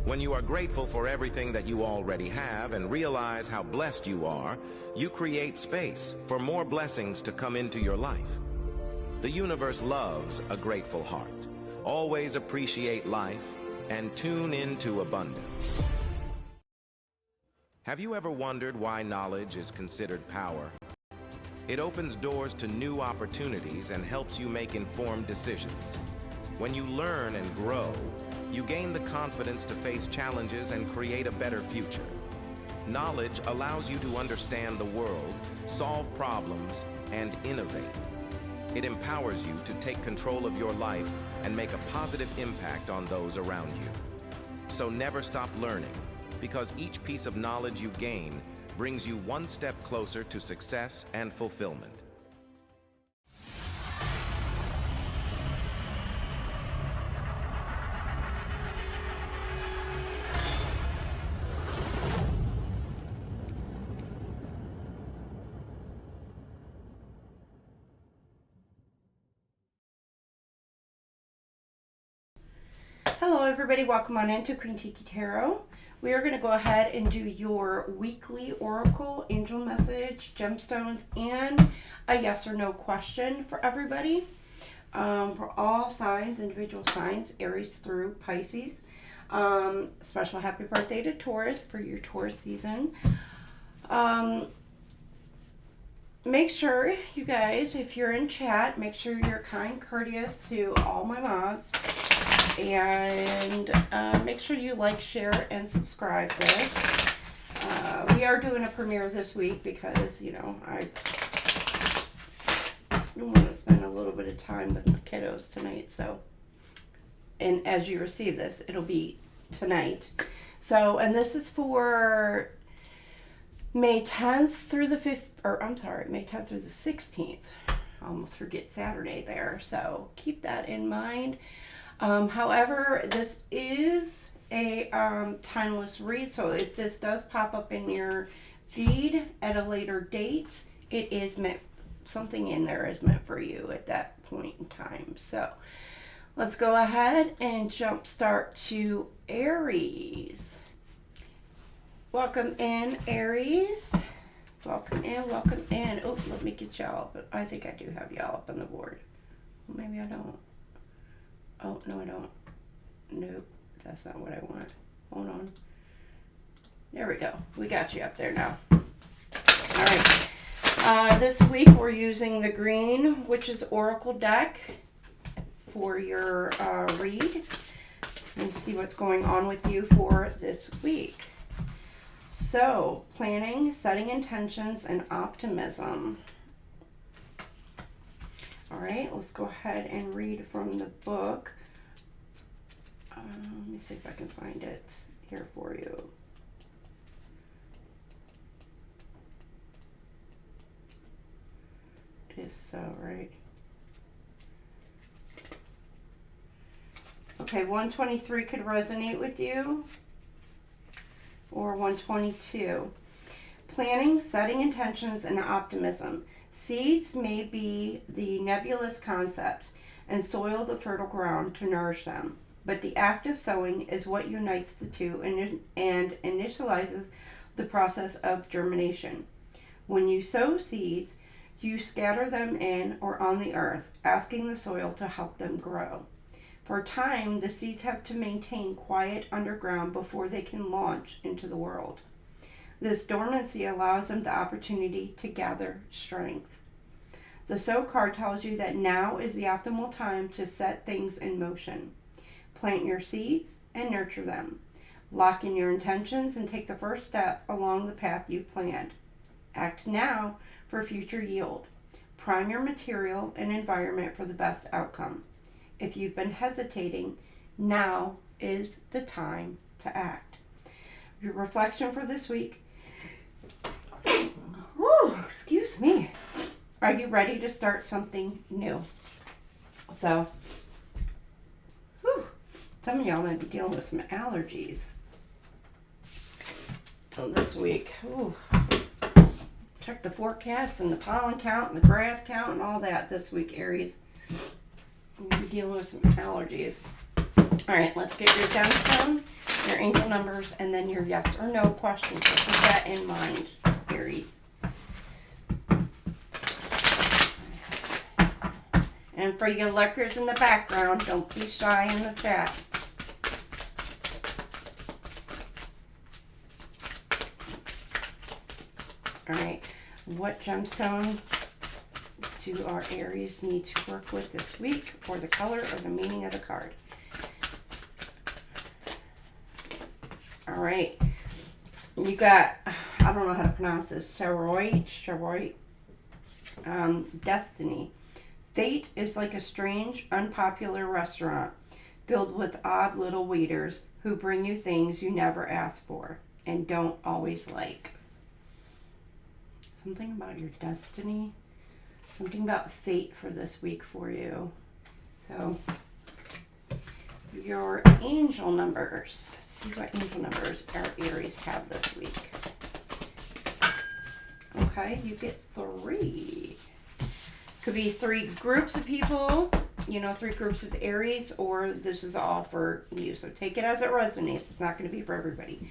When you are grateful for everything that you already have and realize how blessed you are, you create space for more blessings to come into your life. The universe loves a grateful heart. Always appreciate life and tune into abundance. Have you ever wondered why knowledge is considered power? It opens doors to new opportunities and helps you make informed decisions. When you learn and grow, you gain the confidence to face challenges and create a better future. Knowledge allows you to understand the world, solve problems, and innovate. It empowers you to take control of your life and make a positive impact on those around you. So never stop learning, because each piece of knowledge you gain brings you one step closer to success and fulfillment. Hello everybody, welcome on into Queen Tiki Tarot. We are going to go ahead and do your weekly oracle, angel message, gemstones, and a yes or no question for everybody. For all signs, individual signs, Aries through Pisces. Special happy birthday to Taurus for your Taurus season. Make sure, you guys, if you're in chat, make sure you're kind, courteous to all my mods. And make sure you like, share, and subscribe this. We are doing a premiere this week because, you know, I want to spend a little bit of time with my kiddos tonight. So, and as you receive this, it'll be tonight. So, and this is for May 10th through the 5th, or I'm sorry, May 10th through the 16th. I almost forget Saturday there. So keep that in mind. However, this is a timeless read, so if this does pop up in your feed at a later date, it is meant, something in there is meant for you at that point in time. So let's go ahead and jump start to Aries. Welcome in, Aries. Welcome in, welcome in. Oh, let me get y'all, but I think I do have y'all up on the board. Well, maybe I don't. Oh, no, I don't. Nope, that's not what I want. Hold on. There we go. We got you up there now. All right. This week we're using the green, which is Oracle deck, for your read. And see what's going on with you for this week. So, planning, setting intentions, and optimism. All right, let's go ahead and read from the book. Let me see if I can find it here for you. It is so, right? Okay, 123 could resonate with you, or 122. Planning, setting intentions, and optimism. Seeds may be the nebulous concept and soil the fertile ground to nourish them, but the act of sowing is what unites the two and initializes the process of germination. When you sow seeds, you scatter them in or on the earth, asking the soil to help them grow. For a time, the seeds have to maintain quiet underground before they can launch into the world. This dormancy allows them the opportunity to gather strength. The sow card tells you that now is the optimal time to set things in motion. Plant your seeds and nurture them. Lock in your intentions and take the first step along the path you've planned. Act now for future yield. Prime your material and environment for the best outcome. If you've been hesitating, now is the time to act. Your reflection for this week. Woo, excuse me. Are you ready to start something new? So, some of y'all might be dealing with some allergies this week. check the forecast and the pollen count and the grass count and all that this week, Aries. You'll be dealing with some allergies. All right, let's get your gemstone, your angel numbers, and then your yes or no questions. So keep that in mind, Aries. And for you lurkers in the background, don't be shy in the chat. All right, what gemstone do our Aries need to work with this week, or the color or the meaning of the card? All right, you got, I don't know how to pronounce this, Charoy, Destiny. Fate is like a strange, unpopular restaurant filled with odd little waiters who bring you things you never asked for and don't always like. Something about your destiny. Something about fate for this week for you. So, your angel numbers. Let's see what angel numbers our Aries have this week. Okay, you get 3. Could be 3 groups of people, 3 groups of Aries, or this is all for you. So take it as it resonates. It's not going to be for everybody.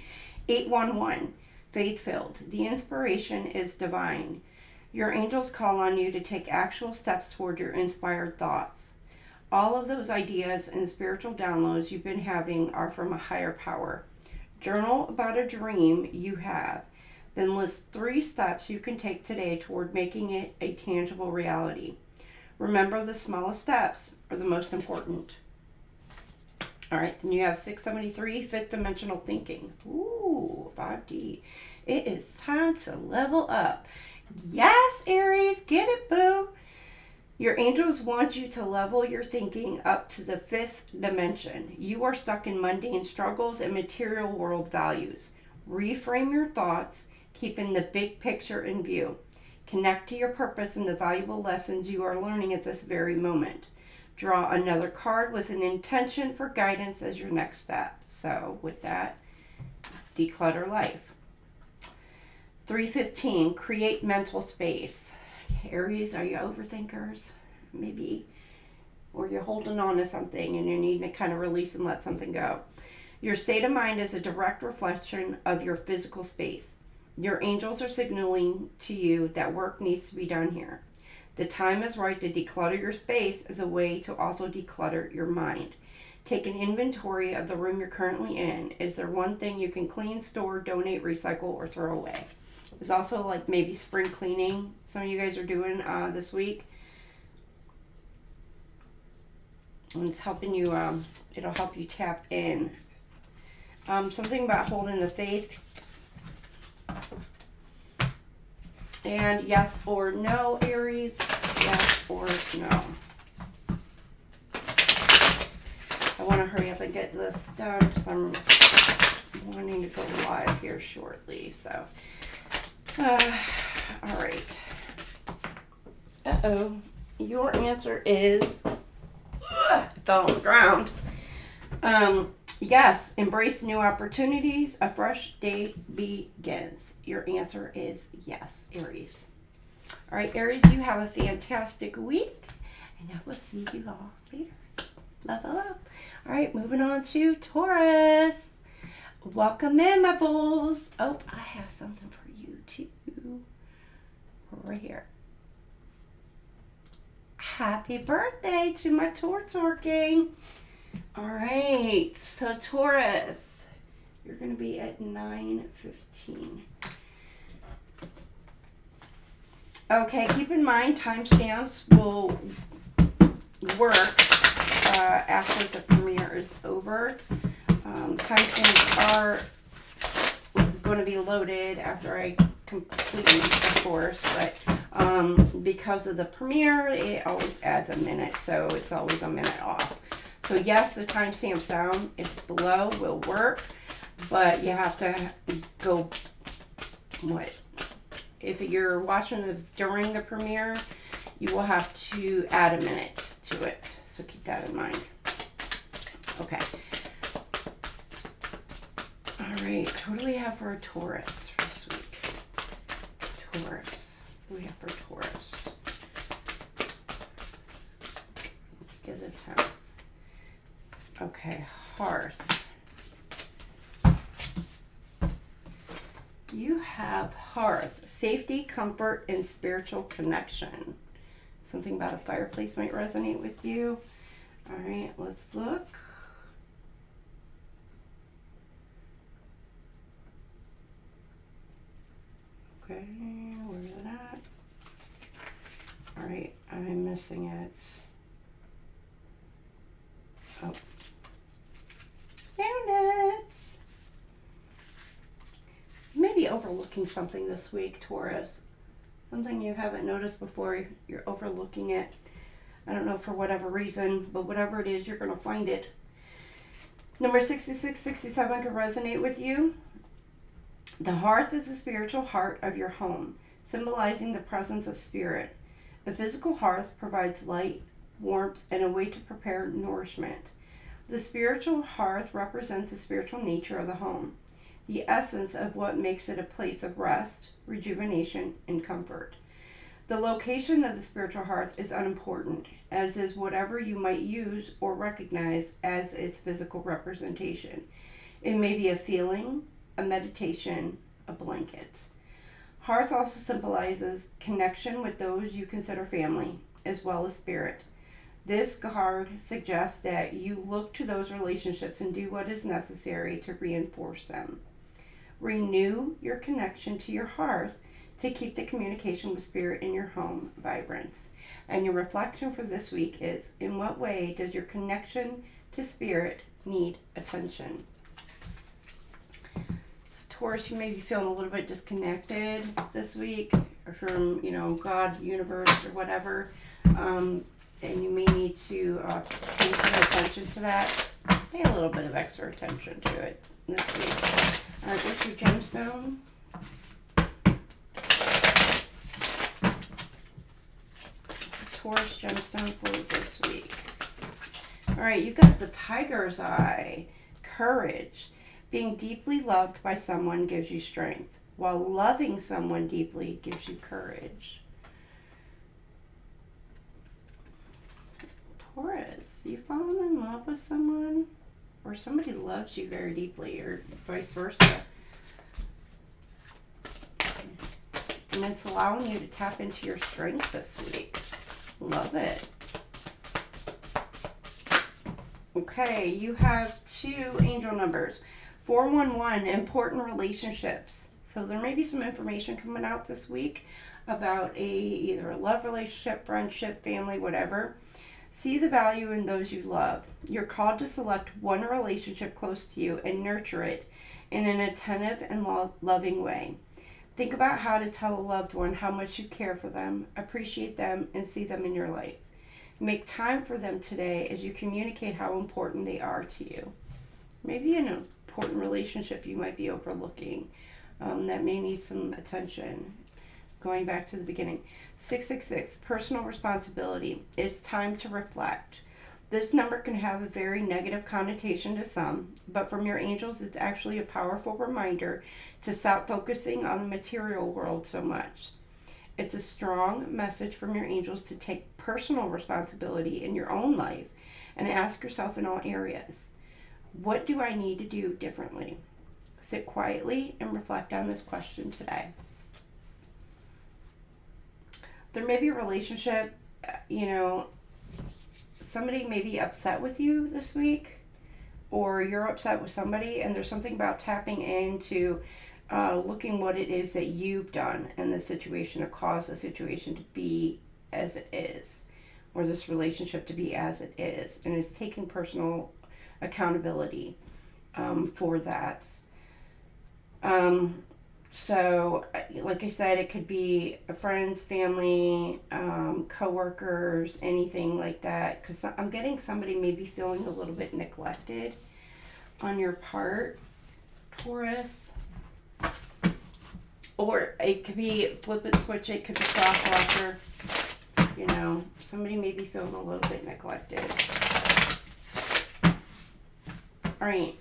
811, faith-filled. The inspiration is divine. Your angels call on you to take actual steps toward your inspired thoughts. All of those ideas and spiritual downloads you've been having are from a higher power. Journal about a dream you have. Then list 3 steps you can take today toward making it a tangible reality. Remember, the smallest steps are the most important. All right, then you have 673, fifth dimensional thinking. Ooh, 5D. It is time to level up. Yes, Aries, get it, boo. Your angels want you to level your thinking up to the 5th dimension. You are stuck in mundane struggles and material world values. Reframe your thoughts, keeping the big picture in view. Connect to your purpose and the valuable lessons you are learning at this very moment. Draw another card with an intention for guidance as your next step. So with that, declutter life. 315, create mental space. Aries, are you overthinkers? Maybe. Or you're holding on to something and you need to kind of release and let something go. Your state of mind is a direct reflection of your physical space. Your angels are signaling to you that work needs to be done here. The time is right to declutter your space as a way to also declutter your mind. Take an inventory of the room you're currently in. Is there one thing you can clean, store, donate, recycle, or throw away? There's also like maybe spring cleaning some of you guys are doing this week. And it's helping you, it'll help you tap in. Something about holding the faith. And yes or no, Aries. Yes or no. I want to hurry up and get this done because I'm wanting to go live here shortly. So, all right. Uh-oh. Your answer is fell on the ground. Yes, embrace new opportunities. A fresh day begins. Your answer is yes, Aries. All right, Aries, you have a fantastic week, and I will see you all later. Love, love, love. All right, moving on to Taurus. Welcome in, my bulls. Oh, I have something for you, too. Right here. Happy birthday to my Taur gang. All right, so Taurus, you're going to be at 9:15. Okay, keep in mind timestamps will work after the premiere is over. Timestamps are going to be loaded after I complete them, of course, but because of the premiere, it always adds a minute, so it's always a minute off. So yes, the timestamps down, it's below, will work, but you have to go, if you're watching this during the premiere, you will have to add a minute to it. So keep that in mind. Okay. All right, what do we have for a Taurus this week? Taurus. do we have for Taurus? Give the 10th. Okay, Hearth. You have Hearth, safety, comfort, and spiritual connection. Something about a fireplace might resonate with you. All right, let's look. Okay, where's it at? All right, I'm missing it. Oh, found it. Maybe overlooking something this week, Taurus. Something you haven't noticed before, you're overlooking it. I don't know, for whatever reason, but whatever it is, you're going to find it. Number 6667 can resonate with you. The hearth is the spiritual heart of your home, symbolizing the presence of spirit. A physical hearth provides light, warmth, and a way to prepare nourishment. The spiritual hearth represents the spiritual nature of the home, the essence of what makes it a place of rest, rejuvenation, and comfort. The location of the spiritual hearth is unimportant, as is whatever you might use or recognize as its physical representation. It may be a feeling, a meditation, a blanket. Hearth also symbolizes connection with those you consider family, as well as spirit. This card suggests that you look to those relationships and do what is necessary to reinforce them. Renew your connection to your hearth to keep the communication with spirit in your home vibrant. And your reflection for this week is, in what way does your connection to spirit need attention? Taurus, you may be feeling a little bit disconnected this week from, God, universe, or whatever. And you may need to pay some attention to that. Pay a little bit of extra attention to it this week. All right, what's your gemstone? Taurus gemstone for this week. All right, you've got the tiger's eye, courage. Being deeply loved by someone gives you strength, while loving someone deeply gives you courage. Taurus, you fallen in love with someone, or somebody loves you very deeply, or vice versa. And it's allowing you to tap into your strength this week. Love it. Okay, you have 2 angel numbers. 411, important relationships. So there may be some information coming out this week about either a love relationship, friendship, family, whatever. See the value in those you love. You're called to select one relationship close to you and nurture it in an attentive and loving way. Think about how to tell a loved one how much you care for them, appreciate them, and see them in your life. Make time for them today as you communicate how important they are to you. Maybe an important relationship you might be overlooking that may need some attention. Going back to the beginning. 666, personal responsibility. It's time to reflect. This number can have a very negative connotation to some, but from your angels, it's actually a powerful reminder to stop focusing on the material world so much. It's a strong message from your angels to take personal responsibility in your own life and ask yourself in all areas, what do I need to do differently? Sit quietly and reflect on this question today. There may be a relationship, somebody may be upset with you this week, or you're upset with somebody, and there's something about tapping into looking what it is that you've done in the situation to cause the situation to be as it is, or this relationship to be as it is, and it's taking personal accountability for that. So, like I said, it could be friends, family, co-workers, anything like that. Because I'm getting somebody maybe feeling a little bit neglected on your part, Taurus. Or it could be flip it, switch it, could be crosswalker. Somebody may be feeling a little bit neglected. All right.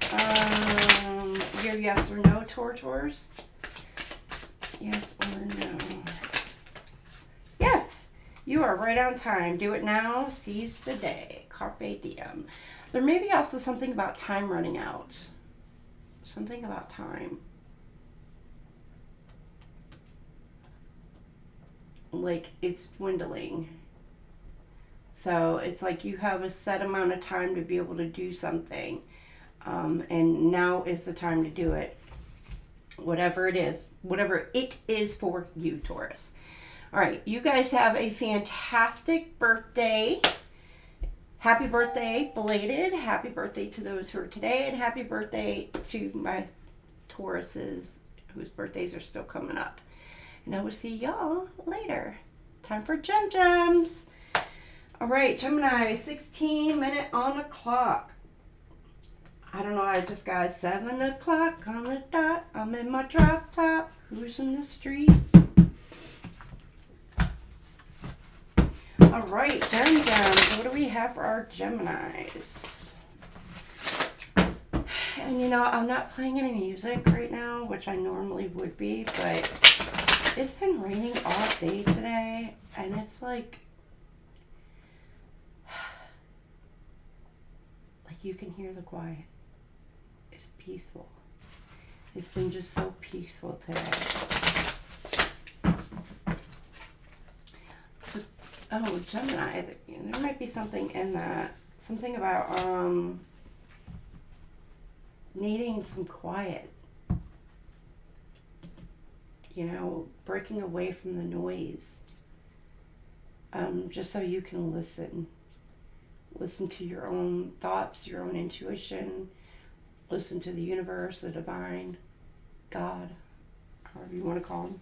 Your yes or no, Taurus? Yes or no? you are right on time. Do it now. Seize the day. Carpe diem. There may be also something about time running out. Something about time. Like it's dwindling. So it's like you have a set amount of time to be able to do something. And now is the time to do it. Whatever it is for you, Taurus. All right, you guys have a fantastic birthday. Happy birthday, belated. Happy birthday to those who are today, and happy birthday to my Tauruses whose birthdays are still coming up. And I will see y'all later. Time for Gem Gems. All right, Gemini, 16-minute on the clock. I don't know, I just got 7 o'clock on the dot. I'm in my drop top. Who's in the streets? All right, Gem Gems. What do we have for our Geminis? And you know, I'm not playing any music right now, which I normally would be, but it's been raining all day today, and it's like you can hear the quiet. It's peaceful. It's been just so peaceful today. So, oh, Gemini, there might be something in that. Something about needing some quiet. You know, breaking away from the noise. Just so you can listen. Listen to your own thoughts, your own intuition. Listen to the universe, the divine, God, however you want to call them.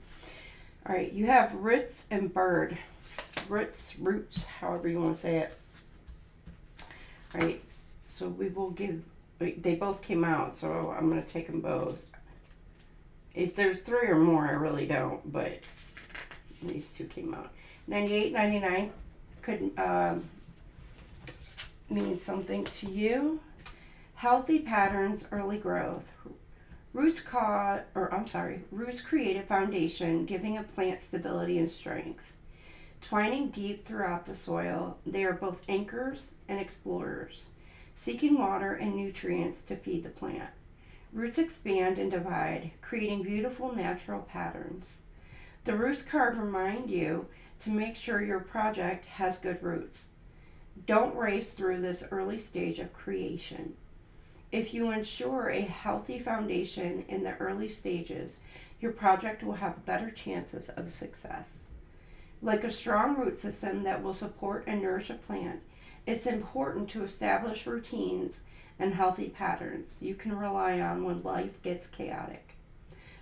All right, you have roots and bird. Roots, however you want to say it. All right, so we will give, they both came out, so I'm going to take them both. If there's 3 or more, I really don't, but these 2 came out. 98, 99 could mean something to you. Healthy patterns, early growth. Roots create a foundation, giving a plant stability and strength. Twining deep throughout the soil, they are both anchors and explorers, seeking water and nutrients to feed the plant. Roots expand and divide, creating beautiful natural patterns. The roots card reminds you to make sure your project has good roots. Don't race through this early stage of creation. If you ensure a healthy foundation in the early stages, your project will have better chances of success. Like a strong root system that will support and nourish a plant, it's important to establish routines and healthy patterns you can rely on when life gets chaotic.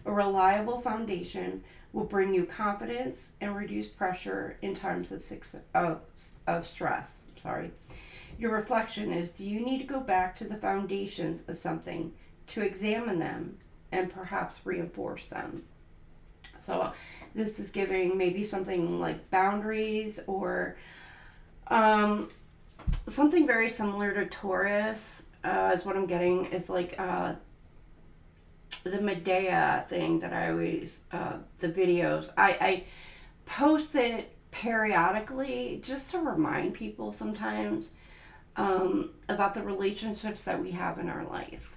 A reliable foundation will bring you confidence and reduce pressure in times of stress. Your reflection is, do you need to go back to the foundations of something to examine them and perhaps reinforce them? So this is giving maybe something like boundaries or something very similar to Taurus is what I'm getting. Is like the Medea thing that I always, the videos. I post it periodically just to remind people sometimes about the relationships that we have in our life.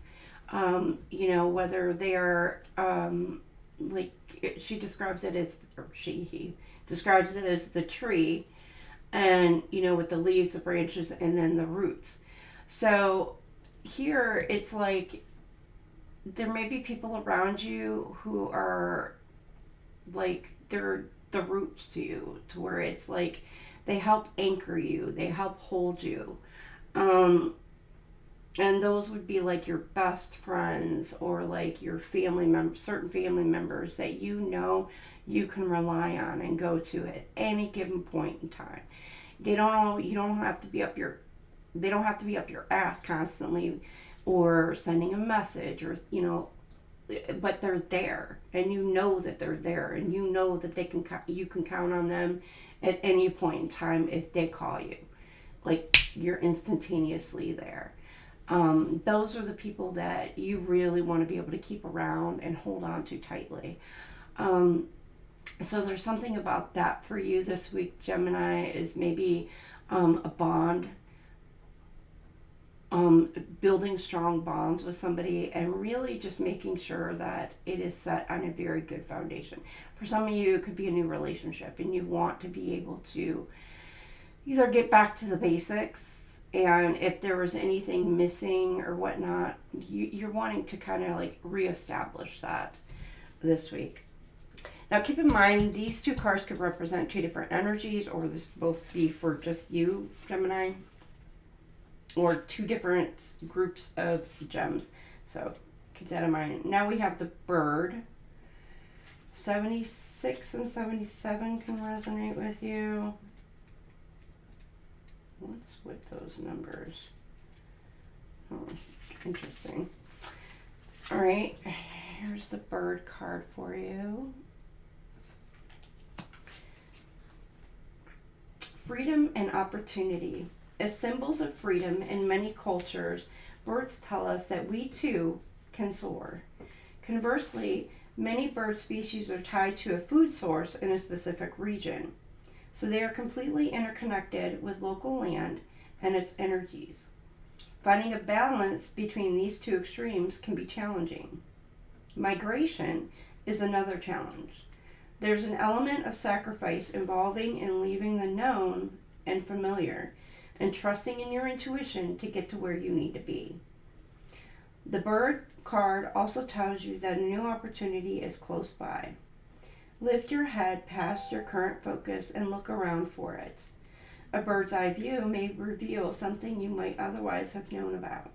You know, whether they're like he describes it as the tree, and you know, with the leaves, the branches, and then the roots. So here it's like there may be people around you who are like they're the roots to you, to where it's like they help anchor you, they help hold you. And those would be like your best friends or like your family members, certain family members that you know you can rely on and go to at any given point in time. You don't have to be up your ass constantly or sending a message or, you know, but they're there, and you know that they're there, and you know that you can count on them at any point in time if they call you. Like, you're instantaneously there. Those are the people that you really want to be able to keep around and hold on to tightly. So there's something about that for you this week, Gemini, is maybe a bond, building strong bonds with somebody, and really just making sure that it is set on a very good foundation. For some of you, it could be a new relationship, and you want to be able to either get back to the basics, and if there was anything missing or whatnot, you're wanting to kind of like reestablish that this week. Now keep in mind, these two cards could represent two different energies, or this both be for just you, Gemini, or two different groups of gems. So keep that in mind. Now we have the bird. 76 and 77 can resonate with you. What's with those numbers? Oh, interesting. All right, here's the bird card for you. Freedom and opportunity. As symbols of freedom in many cultures, birds tell us that we too can soar. Conversely, many bird species are tied to a food source in a specific region, so they are completely interconnected with local land and its energies. Finding a balance between these two extremes can be challenging. Migration is another challenge. There's an element of sacrifice involving in leaving the known and familiar and trusting in your intuition to get to where you need to be. The bird card also tells you that a new opportunity is close by. Lift your head past your current focus and look around for it. A bird's eye view may reveal something you might otherwise have known about.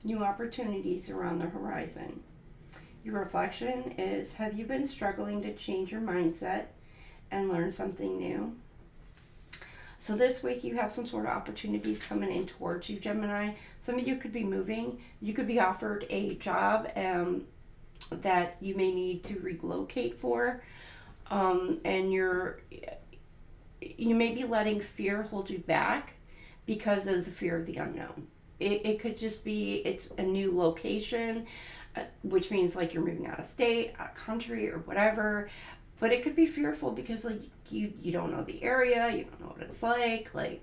New opportunities are on the horizon. Your reflection is, have you been struggling to change your mindset and learn something new? So this week you have some sort of opportunities coming in towards you, Gemini. Some of you could be moving. You could be offered a job that you may need to relocate for. And you may be letting fear hold you back because of the fear of the unknown. It could just be, it's a new location, which means like you're moving out of state, out of country, or whatever. But it could be fearful because like you don't know the area, you don't know what it's like. Like,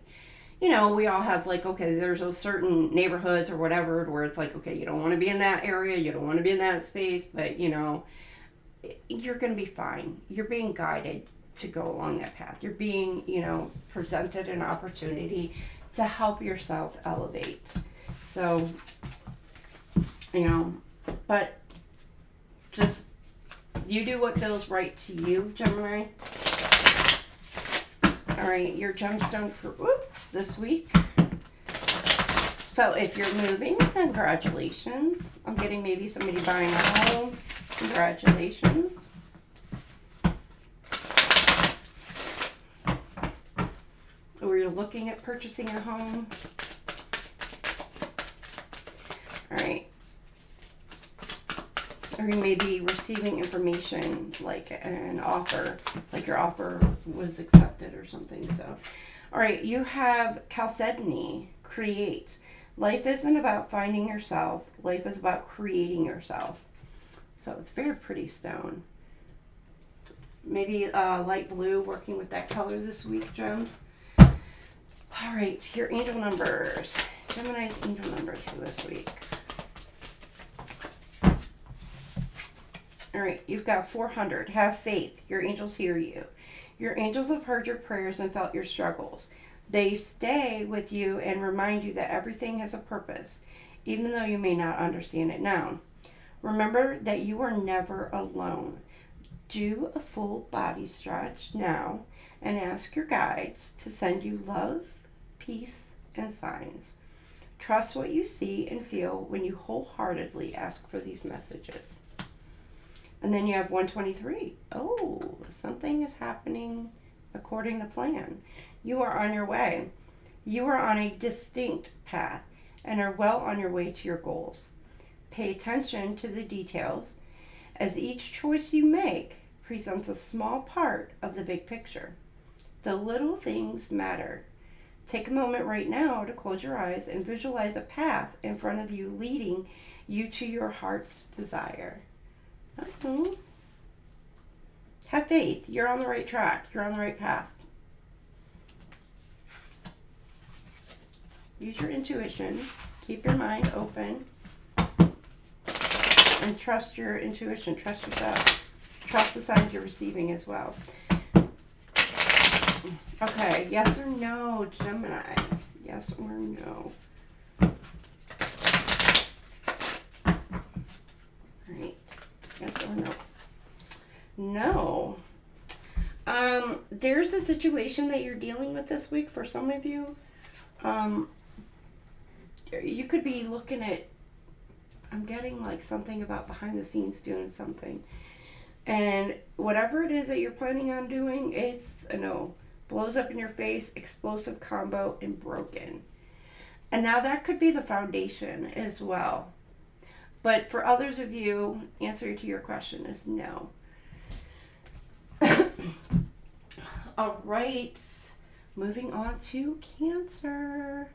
you know, we all have like, okay, there's those certain neighborhoods or whatever where it's like, okay, you don't want to be in that area, you don't want to be in that space, but you know, you're going to be fine. You're being guided to go along that path. You're being, you know, presented an opportunity to help yourself elevate. So, you know, but just you do what feels right to you, Gemini. All right, your gemstone for this week. So if you're moving, congratulations. I'm getting maybe somebody buying a home. Congratulations. Or you're looking at purchasing a home. All right. Or you may be receiving information like an offer, like your offer was accepted or something. So, all right, you have Chalcedony, create. Life isn't about finding yourself. Life is about creating yourself. So it's very pretty stone. Maybe light blue, working with that color this week, gems. All right, your angel numbers. Gemini's angel numbers for this week. All right, you've got 400. Have faith. Your angels hear you. Your angels have heard your prayers and felt your struggles. They stay with you and remind you that everything has a purpose, even though you may not understand it now. Remember that you are never alone. Do a full body stretch now and ask your guides to send you love, peace, and signs. Trust what you see and feel when you wholeheartedly ask for these messages. And then you have 123. Oh, something is happening according to plan. You are on your way. You are on a distinct path and are well on your way to your goals. Pay attention to the details, as each choice you make presents a small part of the big picture. The little things matter. Take a moment right now to close your eyes and visualize a path in front of you leading you to your heart's desire. Have faith. You're on the right track. You're on the right path. Use your intuition. Keep your mind open. And trust your intuition. Trust yourself. Trust the signs you're receiving as well. Okay, yes or no, Gemini? Yes or no? Alright, yes or no? No. There's a situation that you're dealing with this week for some of you. You could be looking at, I'm getting like something about behind the scenes doing something. And whatever it is that you're planning on doing, it's a no. Blows up in your face, explosive combo, and broken. And now that could be the foundation as well. But for others of you, answer to your question is no. All right, moving on to Cancer.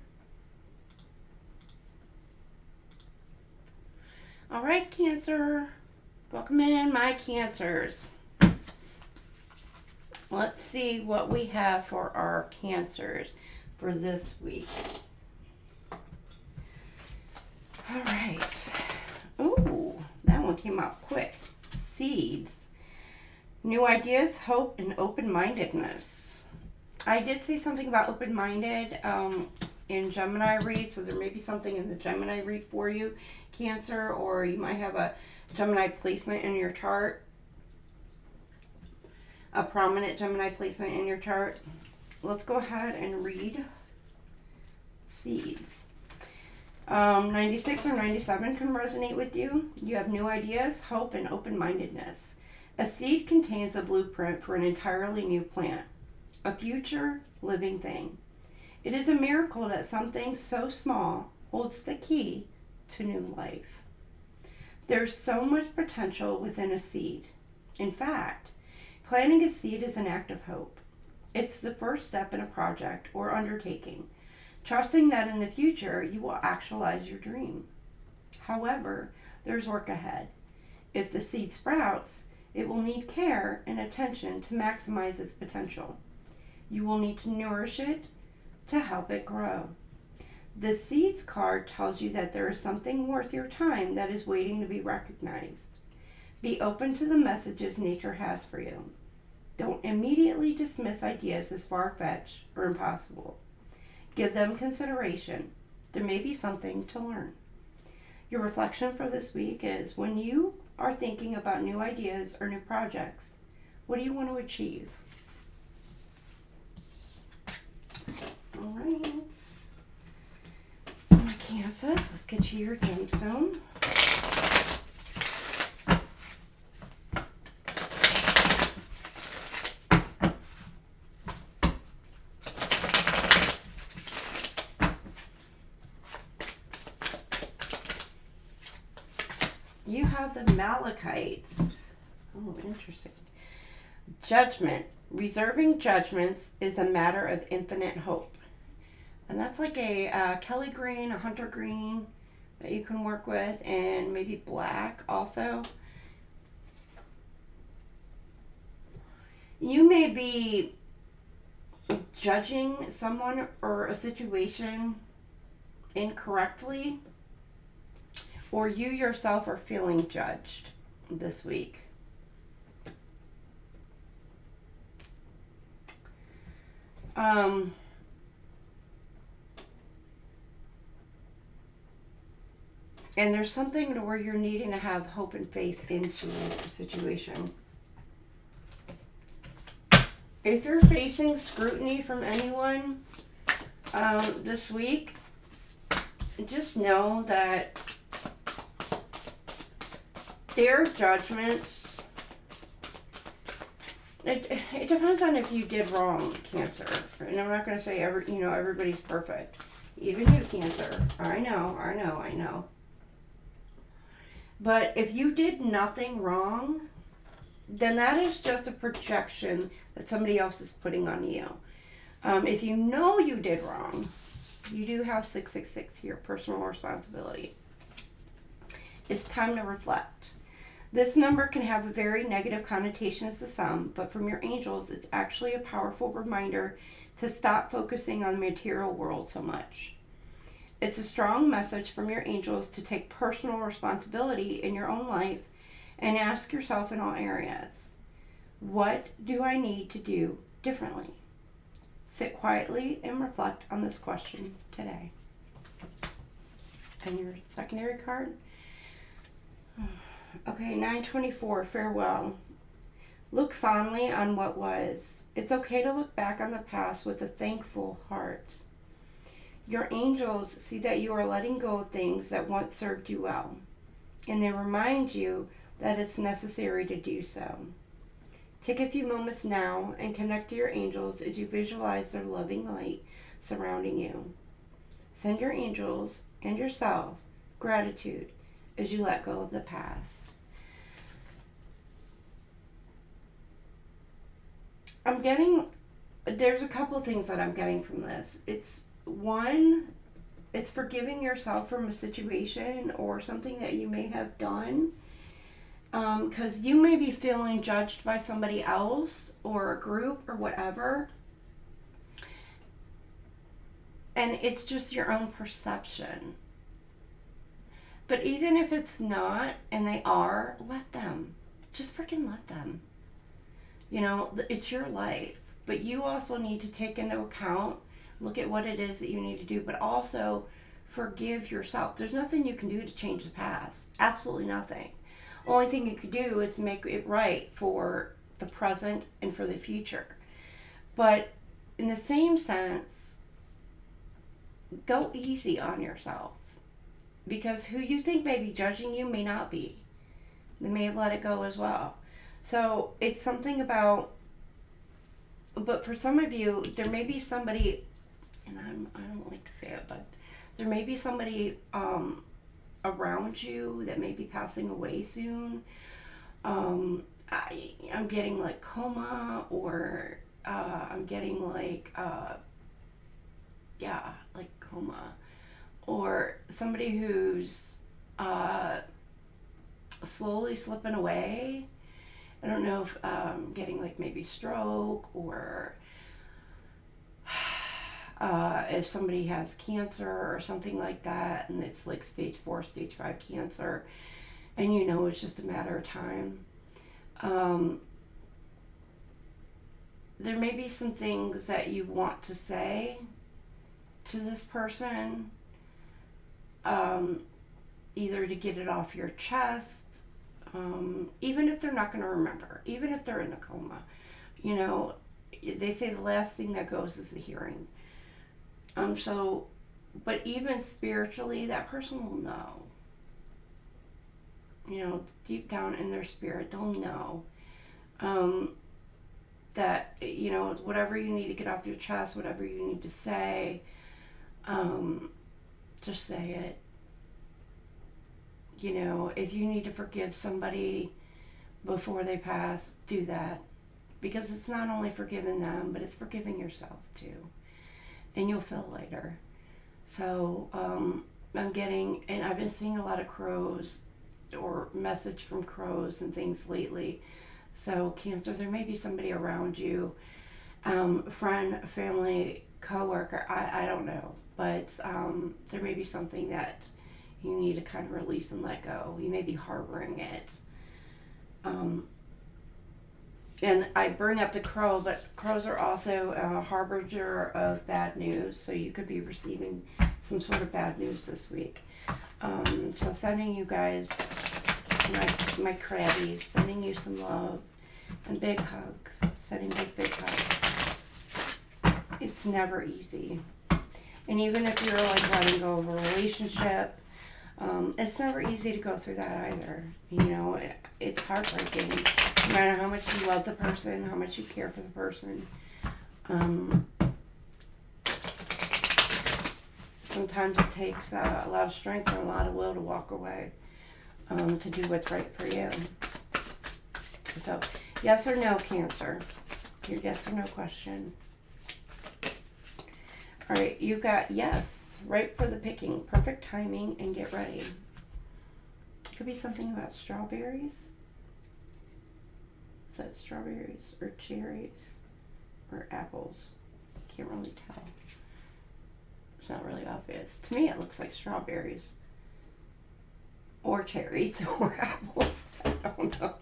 All right, Cancer. Welcome in, my Cancers. Let's see what we have for our Cancers for this week. All right. Ooh, that one came out quick. Seeds. New ideas, hope, and open-mindedness. I did say something about open-minded in Gemini read, so there may be something in the Gemini read for you, Cancer, or you might have a Gemini placement in your chart. A prominent Gemini placement in your chart. Let's go ahead and read seeds. 96 or 97 can resonate with you. You have new ideas, hope, and open-mindedness. A seed contains a blueprint for an entirely new plant, a future living thing. It is a miracle that something so small holds the key to new life. There's so much potential within a seed. In fact, planting a seed is an act of hope. It's the first step in a project or undertaking, trusting that in the future you will actualize your dream. However, there's work ahead. If the seed sprouts, it will need care and attention to maximize its potential. You will need to nourish it to help it grow. The seeds card tells you that there is something worth your time that is waiting to be recognized. Be open to the messages nature has for you. Don't immediately dismiss ideas as far-fetched or impossible. Give them consideration. There may be something to learn. Your reflection for this week is, when you are thinking about new ideas or new projects, what do you want to achieve? All right. My Cancers, let's get you your gemstone. You have the Malachites. Oh, interesting. Judgment. Reserving judgments is a matter of infinite hope. And that's like a Kelly green, a hunter green that you can work with, and maybe black also. You may be judging someone or a situation incorrectly, or you yourself are feeling judged this week. And there's something to where you're needing to have hope and faith into a situation. If you're facing scrutiny from anyone this week, just know that their judgments, it depends on if you did wrong, Cancer. And I'm not going to say everybody's perfect. Even you, Cancer. I know. But if you did nothing wrong, then that is just a projection that somebody else is putting on you. If you know you did wrong, you do have 666 here, personal responsibility. It's time to reflect. This number can have a very negative connotations to some, but from your angels, it's actually a powerful reminder to stop focusing on the material world so much. It's a strong message from your angels to take personal responsibility in your own life and ask yourself in all areas, what do I need to do differently? Sit quietly and reflect on this question today. And your secondary card? Okay, 924, farewell. Look fondly on what was. It's okay to look back on the past with a thankful heart. Your angels see that you are letting go of things that once served you well, and they remind you that it's necessary to do so. Take a few moments now and connect to your angels as you visualize their loving light surrounding you. Send your angels and yourself gratitude as you let go of the past. There's a couple things that I'm getting from this. It's forgiving yourself from a situation or something that you may have done. Because you may be feeling judged by somebody else or a group or whatever. And it's just your own perception. But even if it's not, and they are, let them. Just freaking let them. You know, it's your life. But you also need to take into account, look at what it is that you need to do, but also forgive yourself. There's nothing you can do to change the past. Absolutely nothing. Only thing you could do is make it right for the present and for the future. But in the same sense, go easy on yourself. Because who you think may be judging you may not be. They may have let it go as well. So it's something about, but for some of you, there may be somebody, and I don't like to say it, but there may be somebody around you that may be passing away soon. I'm getting like coma, or I'm getting like like coma, or somebody who's slowly slipping away. I don't know if I'm getting like maybe stroke, or if somebody has cancer or something like that, and it's like stage 4, stage 5 cancer, and you know it's just a matter of time. There may be some things that you want to say to this person, either to get it off your chest, even if they're not going to remember, even if they're in a coma. You know, they say the last thing that goes is the hearing. But even spiritually, that person will know. You know, deep down in their spirit, they'll know that, you know, whatever you need to get off your chest, whatever you need to say, just say it. You know, if you need to forgive somebody before they pass, do that. Because it's not only forgiving them, but it's forgiving yourself too. And you'll feel lighter. So I'm getting, and I've been seeing a lot of crows or message from crows and things lately. So Cancer, there may be somebody around you, friend, family, coworker, I don't know. But there may be something that you need to kind of release and let go. You may be harboring it. And I bring up the crow, but crows are also a harbinger of bad news, so you could be receiving some sort of bad news this week. So sending you guys, my crabbies, sending you some love and big hugs, sending big hugs. It's never easy. And even if you're like letting go of a relationship, it's never easy to go through that either. You know, it's heartbreaking. No matter how much you love the person, how much you care for the person. Sometimes it takes a lot of strength and a lot of will to walk away, to do what's right for you. So, yes or no, Cancer? Your yes or no question. All right, you got yes, right for the picking, perfect timing, and get ready. It could be something about strawberries. Is that strawberries or cherries or apples? Can't really tell. It's not really obvious. To me, it looks like strawberries or cherries or apples. I don't know.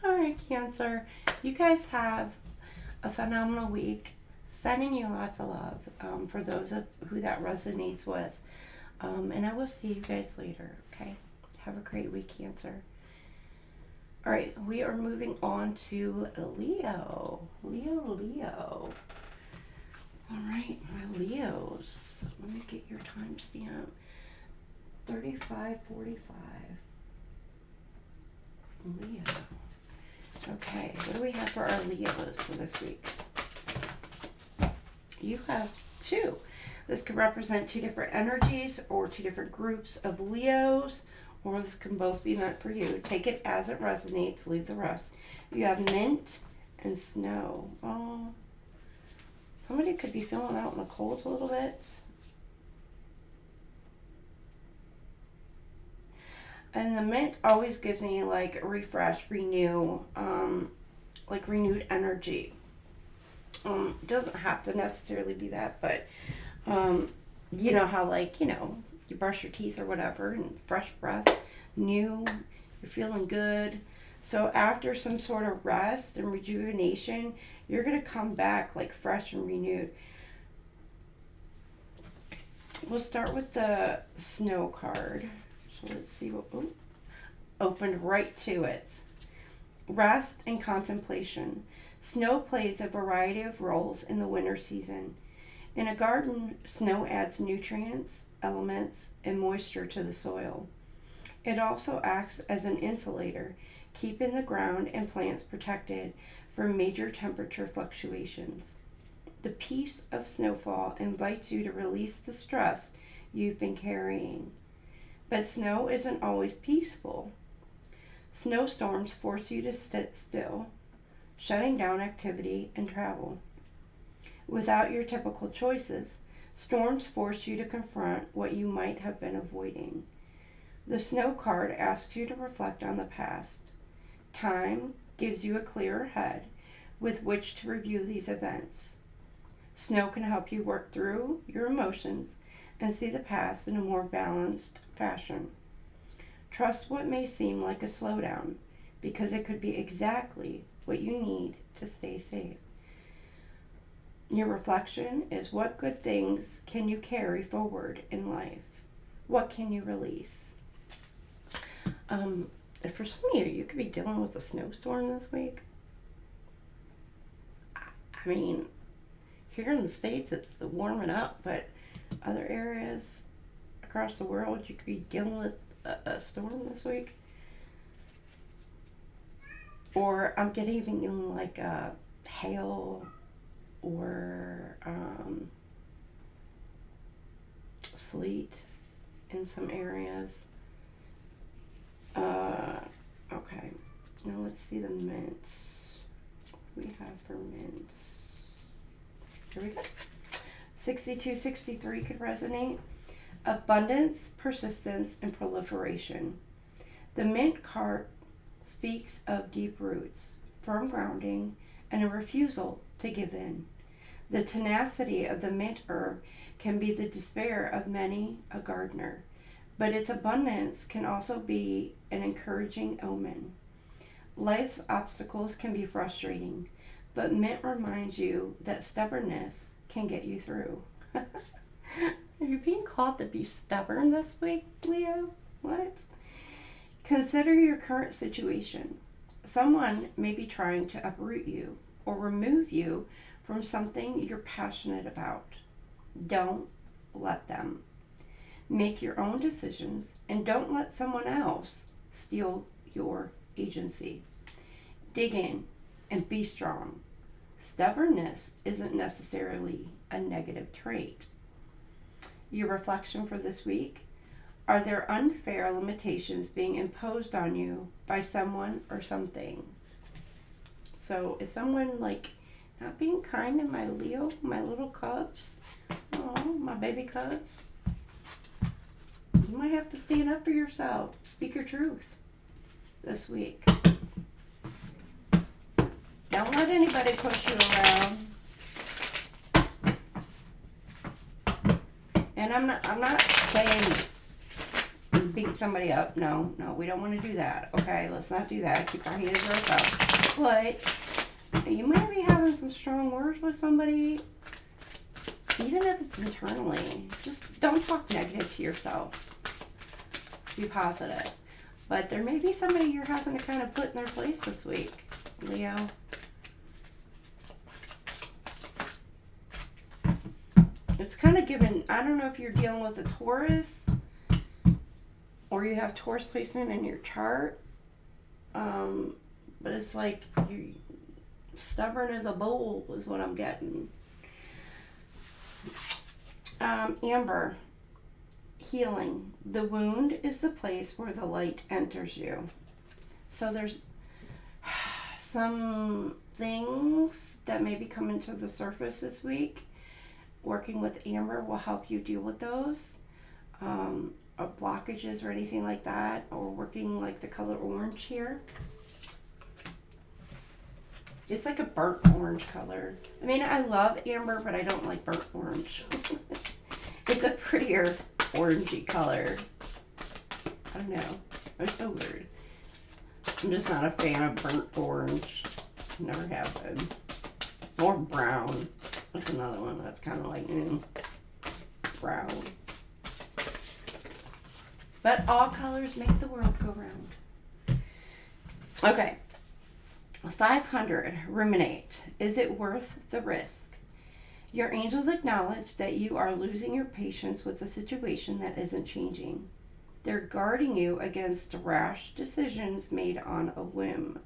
All right, Cancer. You guys have a phenomenal week. Sending you lots of love for those of who that resonates with. And I will see you guys later, okay? Have a great week, Cancer. All right, we are moving on to Leo. Leo. All right, my Leos. Let me get your timestamp. 35:45. Leo. Okay, what do we have for our Leos for this week? You have two. This could represent two different energies or two different groups of Leos, or this can both be meant for you. Take it as it resonates, leave the rest. You have mint and snow. Oh, somebody could be feeling out in the cold a little bit. And the mint always gives me like refresh, renew, like renewed energy. It doesn't have to necessarily be that, but you know how like, you know, you brush your teeth or whatever and fresh breath, new, you're feeling good. So after some sort of rest and rejuvenation, you're going to come back like fresh and renewed. We'll start with the snow card. So let's see what opened right to it. Rest and contemplation. Snow plays a variety of roles in the winter season. In a garden, snow adds nutrients, elements, and moisture to the soil. It also acts as an insulator, keeping the ground and plants protected from major temperature fluctuations. The peace of snowfall invites you to release the stress you've been carrying. But snow isn't always peaceful. Snowstorms force you to sit still, shutting down activity and travel. Without your typical choices, storms force you to confront what you might have been avoiding. The snow card asks you to reflect on the past. Time gives you a clearer head with which to review these events. Snow can help you work through your emotions and see the past in a more balanced fashion. Trust what may seem like a slowdown, because it could be exactly what you need to stay safe. Your reflection is, what good things can you carry forward in life? What can you release? For some of you, you could be dealing with a snowstorm this week. I mean, here in the States, it's warming up, but other areas across the world, you could be dealing with a storm this week. Or I'm getting even like hail or sleet in some areas. Okay, now let's see the mints. What do we have for mints? Here we go. 6263 could resonate. Abundance, persistence, and proliferation. The mint card speaks of deep roots, firm grounding, and a refusal to give in. The tenacity of the mint herb can be the despair of many a gardener, but its abundance can also be an encouraging omen. Life's obstacles can be frustrating, but mint reminds you that stubbornness can get you through. Are you being called to be stubborn this week, Leo? What? Consider your current situation. Someone may be trying to uproot you or remove you from something you're passionate about. Don't let them. Make your own decisions and don't let someone else steal your agency. Dig in and be strong. Stubbornness isn't necessarily a negative trait. Your reflection for this week: are there unfair limitations being imposed on you by someone or something? So is someone like not being kind to my Leo, my little cubs? Oh, my baby cubs. You might have to stand up for yourself. Speak your truth. this week. Don't let anybody push you around. And I'm not saying beat somebody up. No, we don't want to do that. Okay, let's not do that. Keep our hands to ourselves. But you might be having some strong words with somebody, even if it's internally. Just don't talk negative to yourself. Be positive. But there may be somebody you're having to kind of put in their place this week, Leo. It's kind of given, I don't know if you're dealing with a Taurus or you have Taurus placement in your chart, but it's like you stubborn as a bull is what I'm getting. Amber, healing. The wound is the place where the light enters you. So there's some things that may be coming to the surface this week. Working with Amber will help you deal with those. Or blockages or anything like that, or working like the color orange here. It's like a burnt orange color. I mean, I love amber, but I don't like burnt orange. It's a prettier orangey color. I don't know. It's so weird. I'm just not a fan of burnt orange. Never have been. Or brown. That's another one that's kind of like brown. But all colors make the world go round. Okay. 500. Ruminate. Is it worth the risk? Your angels acknowledge that you are losing your patience with a situation that isn't changing. They're guarding you against rash decisions made on a whim.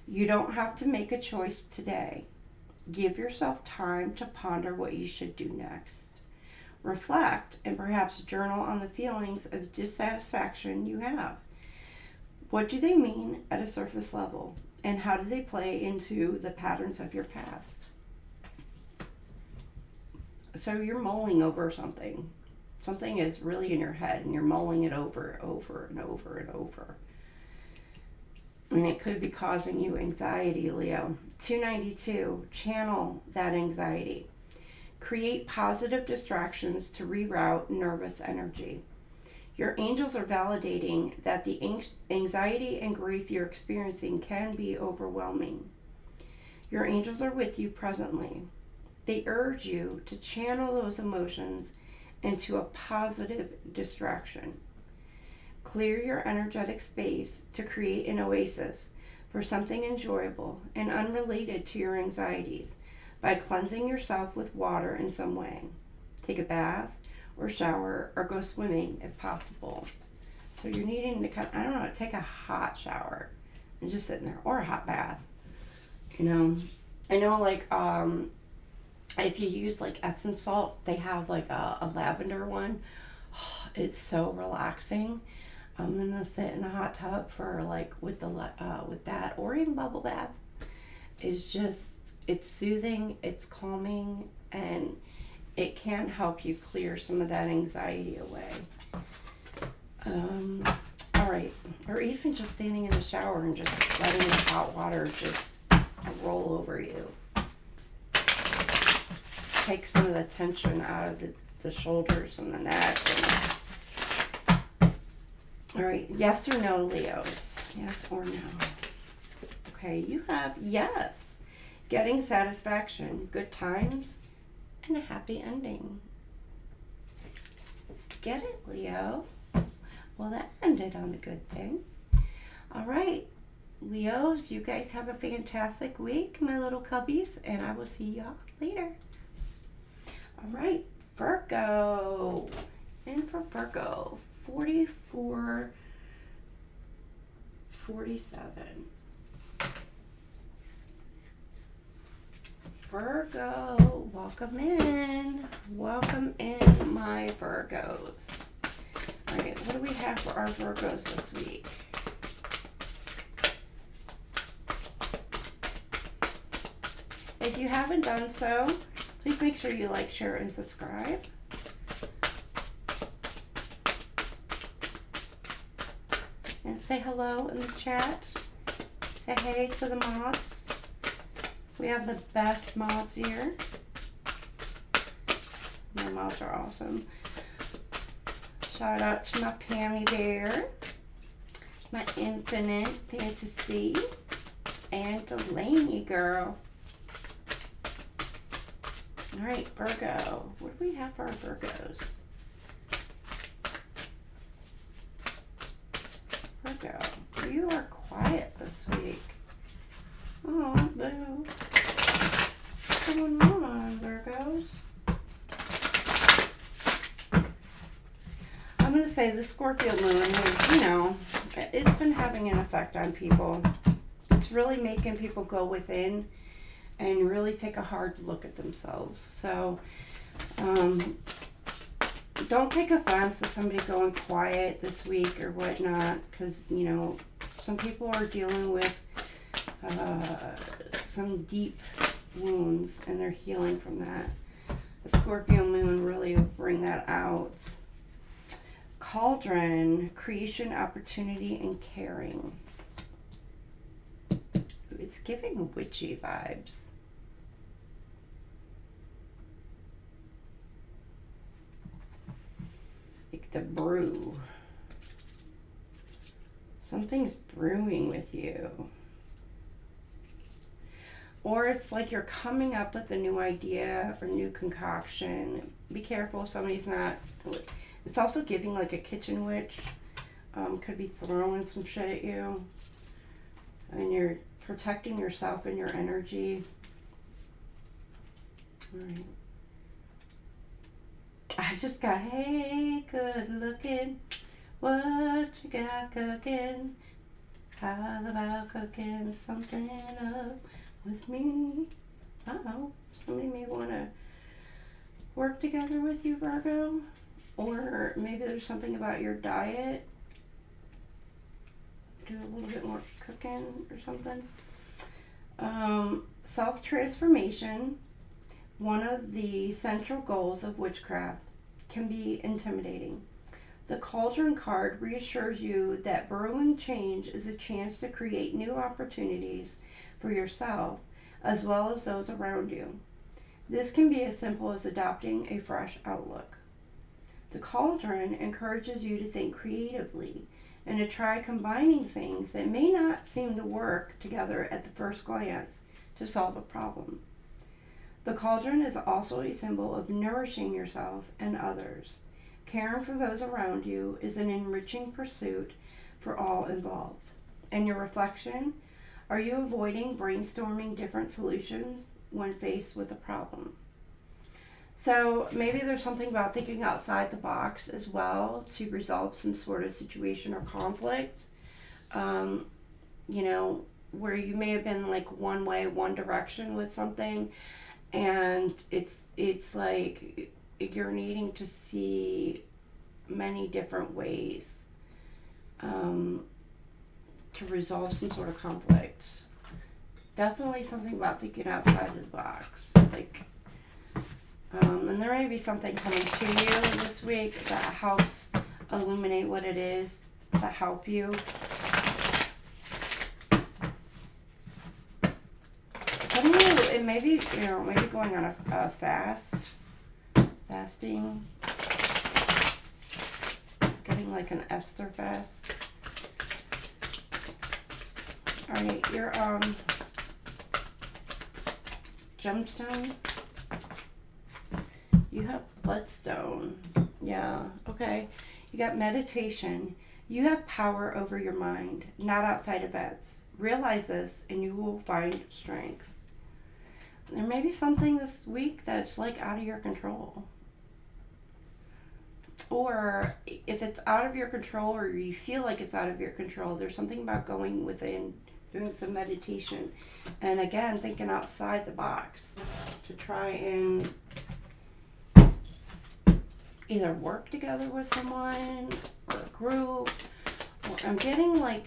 You don't have to make a choice today. Give yourself time to ponder what you should do next. Reflect and perhaps journal on the feelings of dissatisfaction you have. What do they mean at a surface level? And how do they play into the patterns of your past? So you're mulling over something. Something is really in your head and you're mulling it over and over and over and over. And it could be causing you anxiety, Leo. 292, channel that anxiety. Create positive distractions to reroute nervous energy. Your angels are validating that the anxiety and grief you're experiencing can be overwhelming. Your angels are with you presently. They urge you to channel those emotions into a positive distraction. Clear your energetic space to create an oasis for something enjoyable and unrelated to your anxieties by cleansing yourself with water in some way. Take a bath or shower or go swimming if possible. So you're needing to kind of, I don't know, take a hot shower and just sit in there, or a hot bath. You know, I know like if you use like Epsom salt, they have like a lavender one. Oh, it's so relaxing. I'm gonna sit in a hot tub for like with that, or even bubble bath. It's just, it's soothing, it's calming, and it can help you clear some of that anxiety away. All right, or even just standing in the shower and just letting the hot water just roll over you. Take some of the tension out of the shoulders and the neck. All right, yes or no, Leos? Yes or no? Okay, you have yes. Getting satisfaction, good times, and a happy ending. Get it, Leo? Well, that ended on a good thing. All right, Leos, you guys have a fantastic week, my little cubbies, and I will see y'all later. All right, Virgo. And for Virgo, 44, 47. Virgo, welcome in. Welcome in, my Virgos. All right, what do we have for our Virgos this week? If you haven't done so, please make sure you like, share, and subscribe. And say hello in the chat. Say hey to the mods. We have the best mods here. My mods are awesome. Shout out to my Pammy Bear, my Infinite Fantasy, and Delaney Girl. Alright, Virgo. What do we have for our Virgos? Virgo, you are quiet this week. Oh, boo. What's going on, Virgos? I'm going to say the Scorpio moon is, you know, it's been having an effect on people. It's really making people go within and really take a hard look at themselves. So, don't take offense to somebody going quiet this week or whatnot, because, you know, some people are dealing with some deep wounds and they're healing from that. The Scorpio moon really will bring that out. Cauldron, creation, opportunity, and caring. It's giving witchy vibes. Like the brew. Something's brewing with you. Or it's like you're coming up with a new idea or new concoction. Be careful if somebody's not. It's also giving like a kitchen witch. Could be throwing some shit at you. And you're protecting yourself and your energy. Alright. I just got, hey, good looking. What you got cooking? How about cooking something up with me? Uh-oh. Somebody may want to work together with you, Virgo. Or maybe there's something about your diet. Do a little bit more cooking or something. Self-transformation, one of the central goals of witchcraft, can be intimidating. The Cauldron card reassures you that brewing change is a chance to create new opportunities for yourself as well as those around you. This can be as simple as adopting a fresh outlook. The Cauldron encourages you to think creatively and to try combining things that may not seem to work together at the first glance to solve a problem. The Cauldron is also a symbol of nourishing yourself and others. Caring for those around you is an enriching pursuit for all involved. And your reflection, are you avoiding brainstorming different solutions when faced with a problem? So maybe there's something about thinking outside the box as well to resolve some sort of situation or conflict. You know, where you may have been like one way, one direction with something, and it's like you're needing to see many different ways to resolve some sort of conflict. Definitely something about thinking outside of the box. Like, and there may be something coming to you this week that helps illuminate what it is to help you. Some of you, it may be, you know, maybe going on a fasting, getting like an Esther fast. Alright, your gemstone. You have bloodstone. Yeah, okay. You got meditation. You have power over your mind, not outside events. Realize this and you will find strength. There may be something this week that's like out of your control. Or if it's out of your control or you feel like it's out of your control, there's something about going within, doing some meditation. And again, thinking outside the box to try and either work together with someone or a group. Or I'm getting like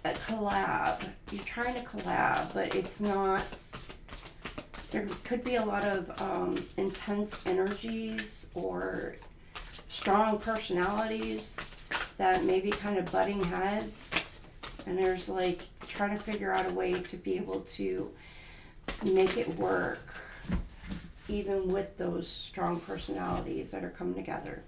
a collab. You're trying to collab, but it's not. There could be a lot of intense energies or strong personalities that may be kind of butting heads. And there's like trying to figure out a way to be able to make it work even with those strong personalities that are coming together.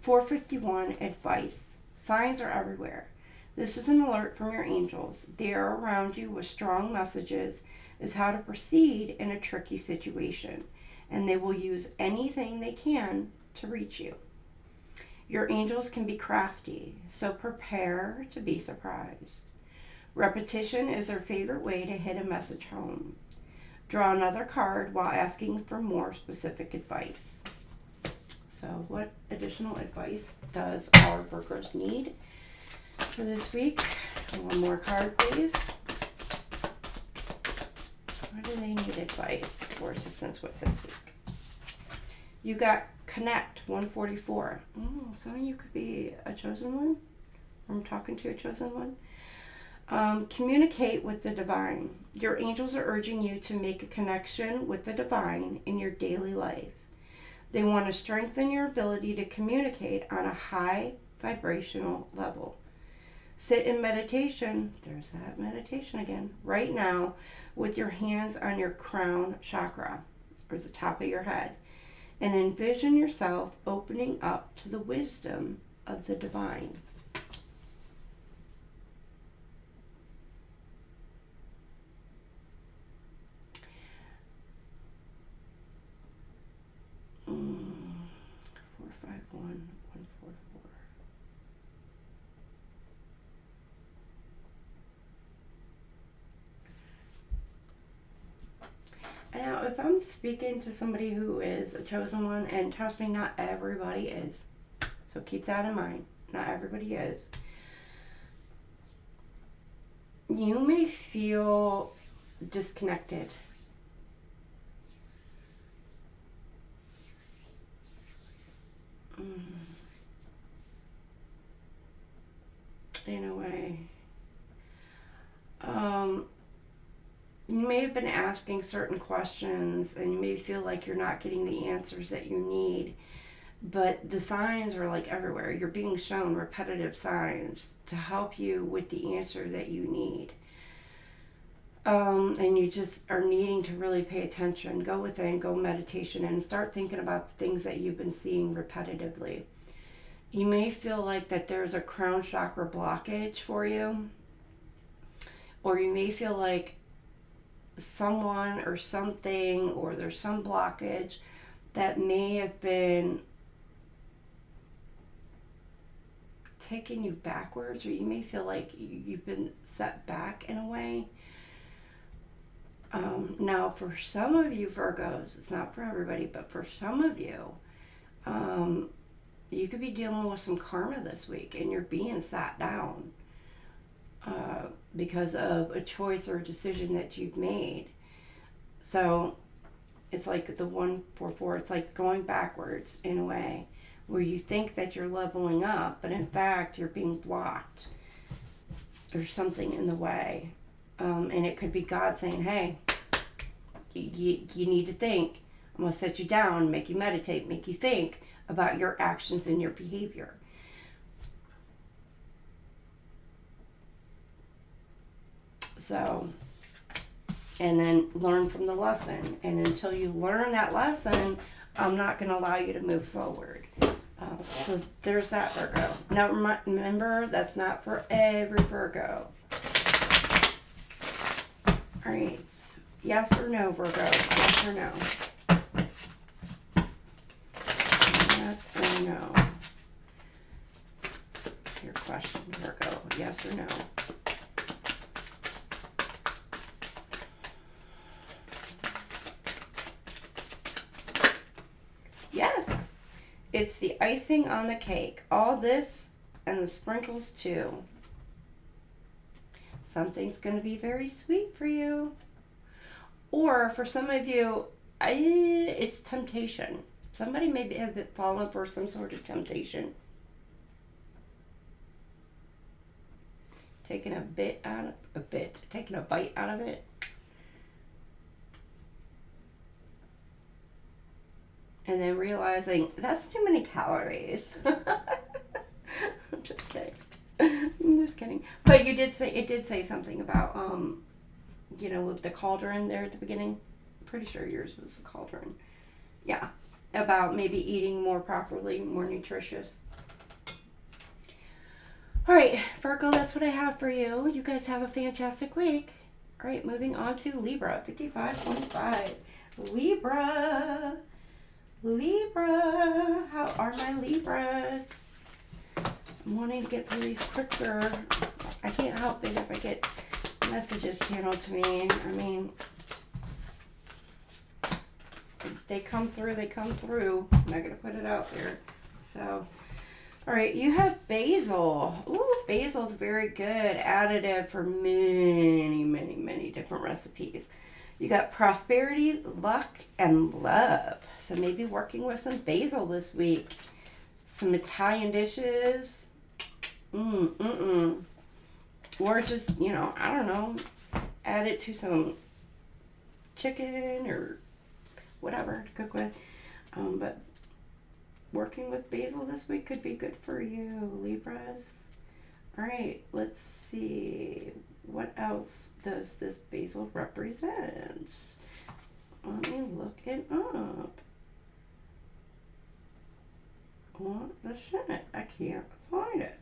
451, advice. Signs are everywhere. This is an alert from your angels. They are around you with strong messages as how to proceed in a tricky situation, and they will use anything they can to reach you. Your angels can be crafty, so prepare to be surprised. Repetition is their favorite way to hit a message home. Draw another card while asking for more specific advice. So what additional advice does our Virgos need for this week? One more card, please. What do they need advice for assistance with this week? You got Connect 144. Oh, some of you could be a chosen one. I'm talking to a chosen one. Communicate with the divine. Your angels are urging you to make a connection with the divine in your daily life. They want to strengthen your ability to communicate on a high vibrational level. Sit in meditation, there's that meditation again, right now with your hands on your crown chakra, or the top of your head, and envision yourself opening up to the wisdom of the divine. Now, if I'm speaking to somebody who is a chosen one, and trust me, not everybody is, so keep that in mind, not everybody is, you may feel disconnected. In a way. You may have been asking certain questions and you may feel like you're not getting the answers that you need, but the signs are like everywhere. You're being shown repetitive signs to help you with the answer that you need. And you just are needing to really pay attention. Go within, go meditation, and start thinking about the things that you've been seeing repetitively. You may feel like that there's a crown chakra blockage for you, or you may feel like someone or something, or there's some blockage that may have been taking you backwards, or you may feel like you've been set back in a way. Now, for some of you Virgos, it's not for everybody, but for some of you, you could be dealing with some karma this week, and you're being sat down because of a choice or a decision that you've made. So it's like the 144, it's like going backwards in a way, where you think that you're leveling up, but in fact you're being blocked. There's something in the way. And it could be God saying, hey, you need to think. I'm going to set you down, make you meditate, make you think about your actions and your behavior. So, and then learn from the lesson. And until you learn that lesson, I'm not going to allow you to move forward. So there's that, Virgo. Now remember, that's not for every Virgo. All right. Yes or no, Virgo? Yes or no? Yes or no? Your question, Virgo. Yes or no? Yes. It's the icing on the cake. All this and the sprinkles too. Something's going to be very sweet for you. Or for some of you, it's temptation. Somebody may have fallen for some sort of temptation. Taking a bite out of it. And then realizing that's too many calories. I'm just kidding. I'm just kidding. But it did say something about, you know, with the cauldron there at the beginning. Pretty sure yours was the cauldron. Yeah. About maybe eating more properly, more nutritious. All right, Virgo, that's what I have for you. You guys have a fantastic week. All right, moving on to Libra, 5525. Libra. Libra. How are my Libras? I'm wanting to get through these quicker. I can't help it if I get messages channeled to me. I mean, they come through, they come through. I'm not going to put it out there. So, all right, you have basil. Ooh, basil's very good additive for many, many, many different recipes. You got prosperity, luck, and love. So maybe working with some basil this week. Some Italian dishes. Or just, you know, I don't know, add it to some chicken or whatever to cook with. But working with basil this week could be good for you, Libras. All right, let's see. What else does this basil represent? Let me look it up. What the shit? I can't find it.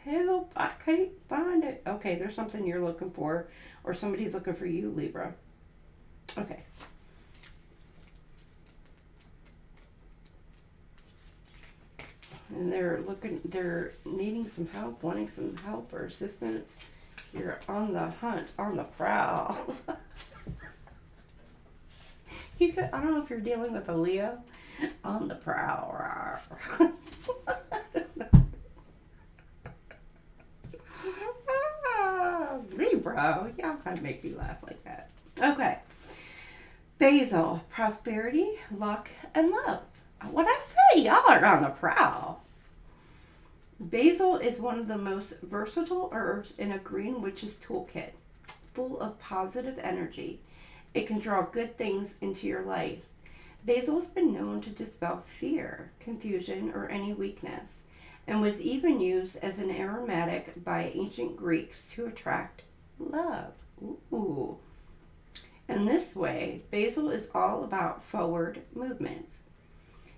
Help, I can't find it. Okay, there's something you're looking for, or somebody's looking for you, Libra. Okay. And they're needing some help, wanting some help or assistance. You're on the hunt, on the prowl. I don't know if you're dealing with a Leo. On the prowl. Libra, y'all kind of make me laugh like that. Okay. Basil, prosperity, luck, and love. What I say, y'all are on the prowl. Basil is one of the most versatile herbs in a green witch's toolkit, full of positive energy. It can draw good things into your life. Basil has been known to dispel fear, confusion, or any weakness, and was even used as an aromatic by ancient Greeks to attract love. Ooh. In this way, basil is all about forward movement.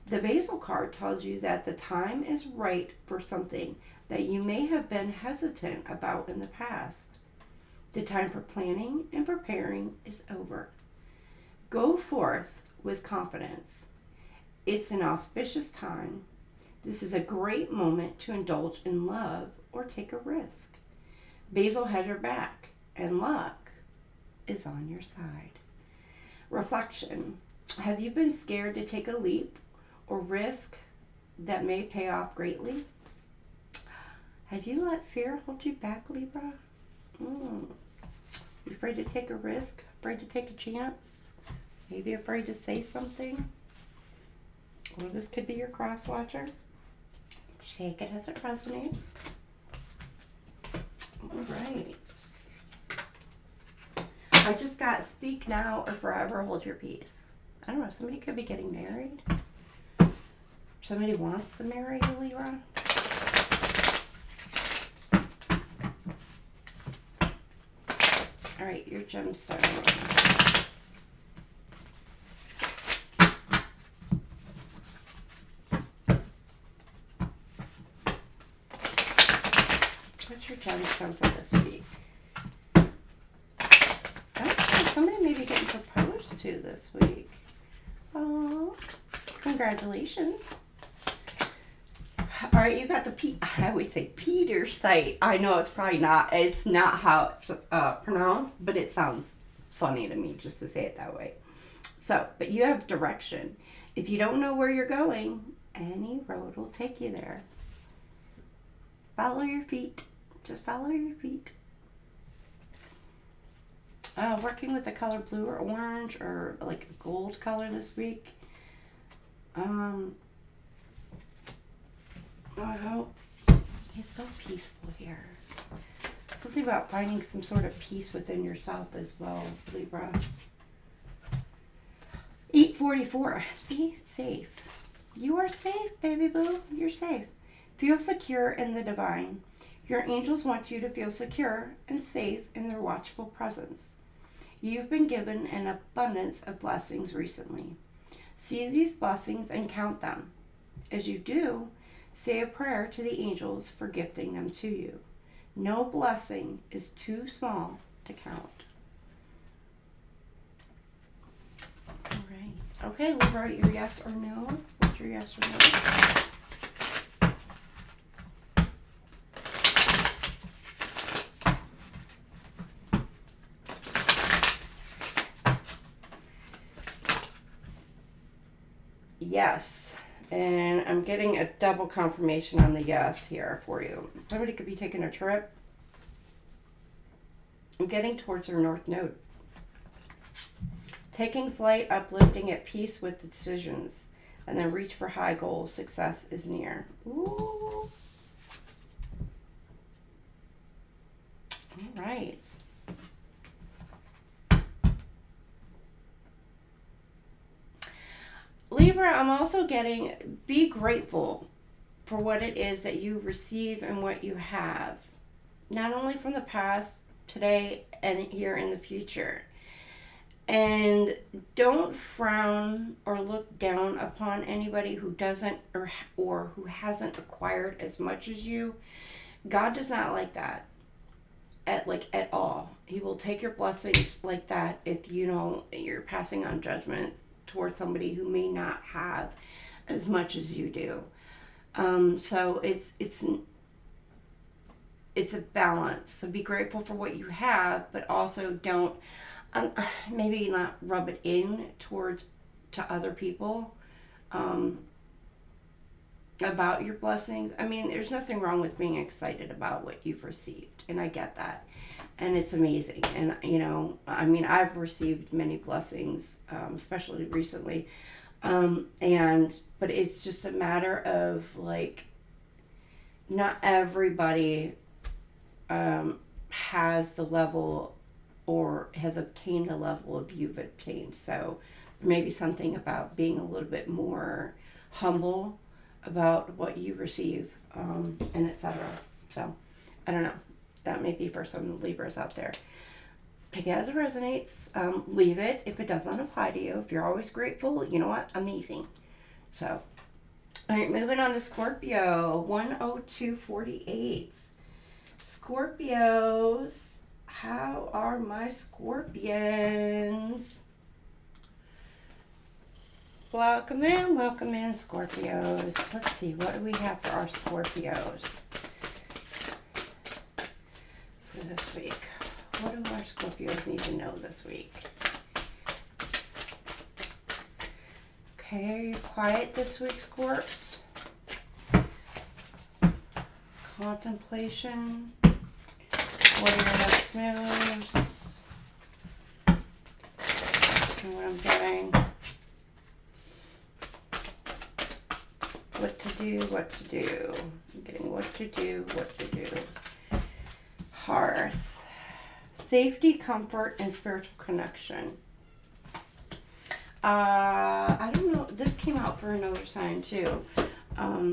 The basil card tells you that the time is right for something that you may have been hesitant about in the past. The time for planning and preparing is over. Go forth with confidence. It's an auspicious time. This is a great moment to indulge in love or take a risk. Basil has your back, and luck is on your side. Reflection. Have you been scared to take a leap or risk that may pay off greatly? Have you let fear hold you back, Libra? You afraid to take a risk? Afraid to take a chance? Maybe afraid to say something? Or this could be your cross watcher. Shake it as it resonates. All right. I just got speak now or forever hold your peace. I don't know, somebody could be getting married. Somebody wants to marry you, Libra. All right, your gemstone. What's your gemstone for this week? Somebody may be getting proposed to this week. Oh, congratulations. All right, you got the I always say Peter site. I know it's probably not, it's not how it's pronounced, but it sounds funny to me just to say it that way. So, but you have direction. If you don't know where you're going, any road will take you there. Follow your feet. Just follow your feet. Working with the color blue or orange or like a gold color this week. Oh, it's so peaceful here. Something about finding some sort of peace within yourself as well, Libra. 844. See? Safe. You are safe, baby boo. You're safe. Feel secure in the divine. Your angels want you to feel secure and safe in their watchful presence. You've been given an abundance of blessings recently. See these blessings and count them. As you do, say a prayer to the angels for gifting them to you. No blessing is too small to count. All right. Okay, Libra, your yes or no? What's your yes or no? Yes, and I'm getting a double confirmation on the yes here for you. Somebody could be taking a trip. I'm getting towards their north node. Taking flight, uplifting, at peace with decisions, and then reach for high goals. Success is near. Ooh. All right. Libra, I'm also getting, be grateful for what it is that you receive and what you have, not only from the past, today, and here in the future. And don't frown or look down upon anybody who doesn't or who hasn't acquired as much as you. God does not like that at all. He will take your blessings like that if you're passing on judgment towards somebody who may not have as much as you do. So it's a balance. So be grateful for what you have, but also don't maybe not rub it in to other people about your blessings. I mean, there's nothing wrong with being excited about what you've received, and I get that. And it's amazing. And, I've received many blessings, especially recently. But it's just a matter of, not everybody has the level or has obtained the level of you've obtained. So maybe something about being a little bit more humble about what you receive, and etc. So, I don't know. That may be for some Libras out there. Take it as it resonates. Leave it if it doesn't apply to you. If you're always grateful, you know what? Amazing. So, all right, moving on to Scorpio. 10248. Scorpios. How are my Scorpions? Welcome in, Scorpios. Let's see, what do we have for our Scorpios for this week? What do our Scorpios need to know this week? Okay, are you quiet this week, Scorps? Contemplation. What are your next moves? And what I'm doing. What to do. I'm getting what to do. Hearth. Safety, comfort, and spiritual connection. I don't know. This came out for another sign too.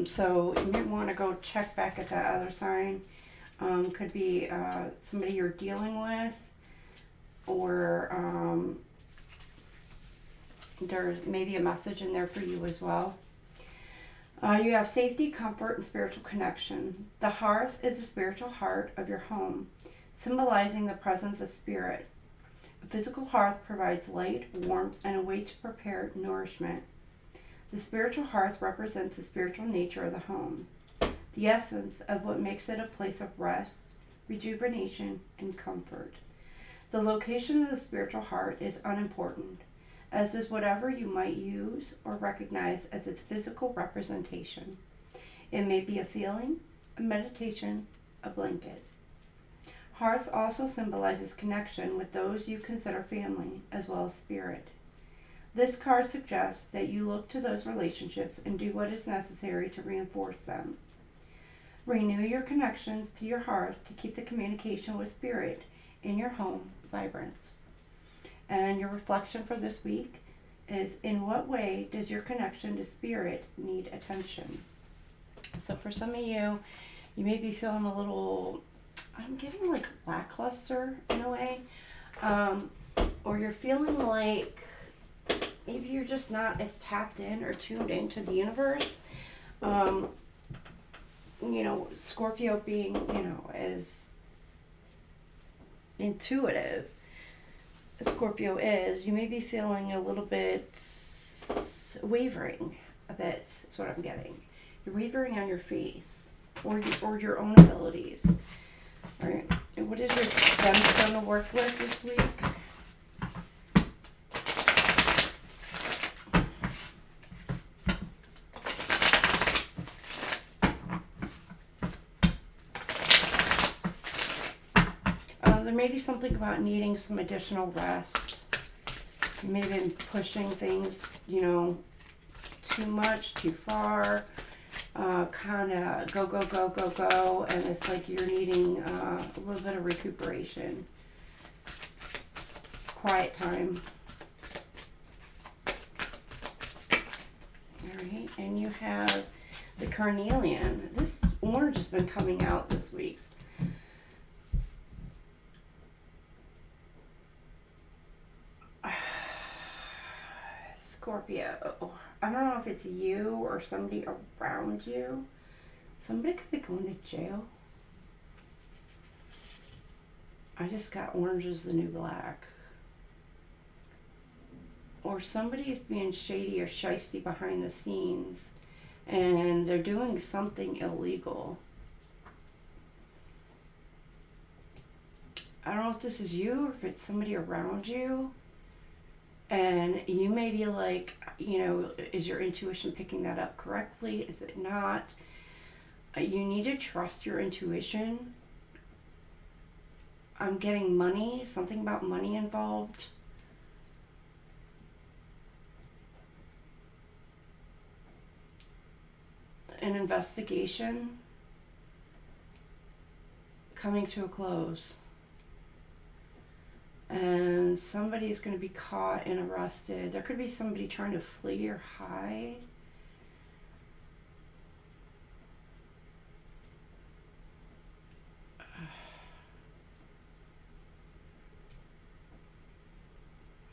So you may want to go check back at that other sign. Could be somebody you're dealing with, or there's maybe a message in there for you as well. You have safety, comfort, and spiritual connection. The hearth is the spiritual heart of your home, symbolizing the presence of spirit. A physical hearth provides light, warmth, and a way to prepare nourishment. The spiritual hearth represents the spiritual nature of the home, the essence of what makes it a place of rest, rejuvenation, and comfort. The location of the spiritual heart is unimportant, as is whatever you might use or recognize as its physical representation. It may be a feeling, a meditation, a blanket. Hearth also symbolizes connection with those you consider family, as well as spirit. This card suggests that you look to those relationships and do what is necessary to reinforce them. Renew your connections to your hearth to keep the communication with spirit in your home vibrant. And your reflection for this week is, in what way does your connection to spirit need attention? So for some of you, you may be feeling a little, I'm getting like lackluster in a way. Or you're feeling like maybe you're just not as tapped in or tuned into the universe. You know, Scorpio being, you know, as intuitive as Scorpio is, you may be feeling a little bit wavering a bit, is what I'm getting. You're wavering on your faith or your own abilities. All right. And what is your gemstone to work with this week? There may be something about needing some additional rest. You may have been pushing things, you know, too much, too far, kind of go, and it's like you're needing a little bit of recuperation, quiet time. All right, and you have the carnelian. This orange has been coming out this week. Scorpio, I don't know if it's you or somebody around you. Somebody could be going to jail. I just got orange is the new black. Or somebody is being shady or shisty behind the scenes and they're doing something illegal. I don't know if this is you or if it's somebody around you. And you may be like, you know, is your intuition picking that up correctly? Is it not? You need to trust your intuition. I'm getting money, something about money involved. An investigation coming to a close. And somebody's going to be caught and arrested. There could be somebody trying to flee or hide.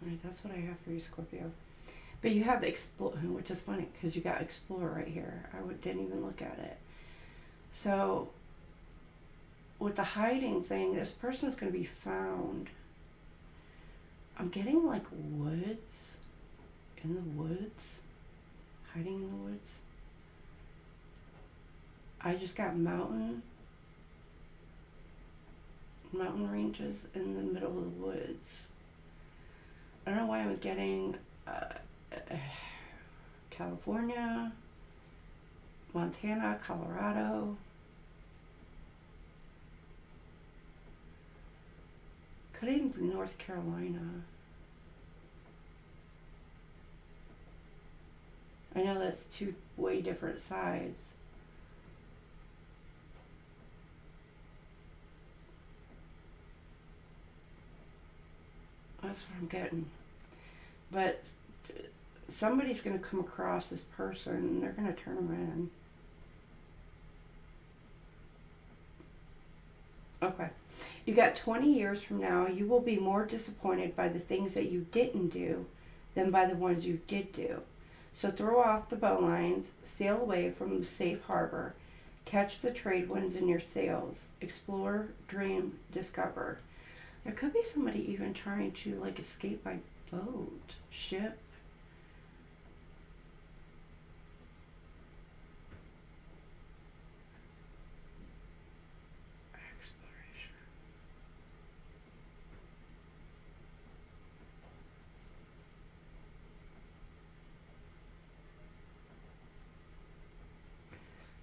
Alright, that's what I have for you, Scorpio. But you have the Explorer, which is funny because you got Explorer right here. Didn't even look at it. So, with the hiding thing, this person's going to be found. I'm getting like woods, in the woods, hiding in the woods. I just got mountain ranges in the middle of the woods. I don't know why I'm getting California, Montana, Colorado. Could even be North Carolina. I know that's two way different sides. That's what I'm getting. But somebody's going to come across this person and they're going to turn them in. Okay. You got 20 years from now, you will be more disappointed by the things that you didn't do than by the ones you did do. So throw off the bowlines, sail away from the safe harbor, catch the trade winds in your sails, explore, dream, discover. There could be somebody even trying to like escape by boat, ship.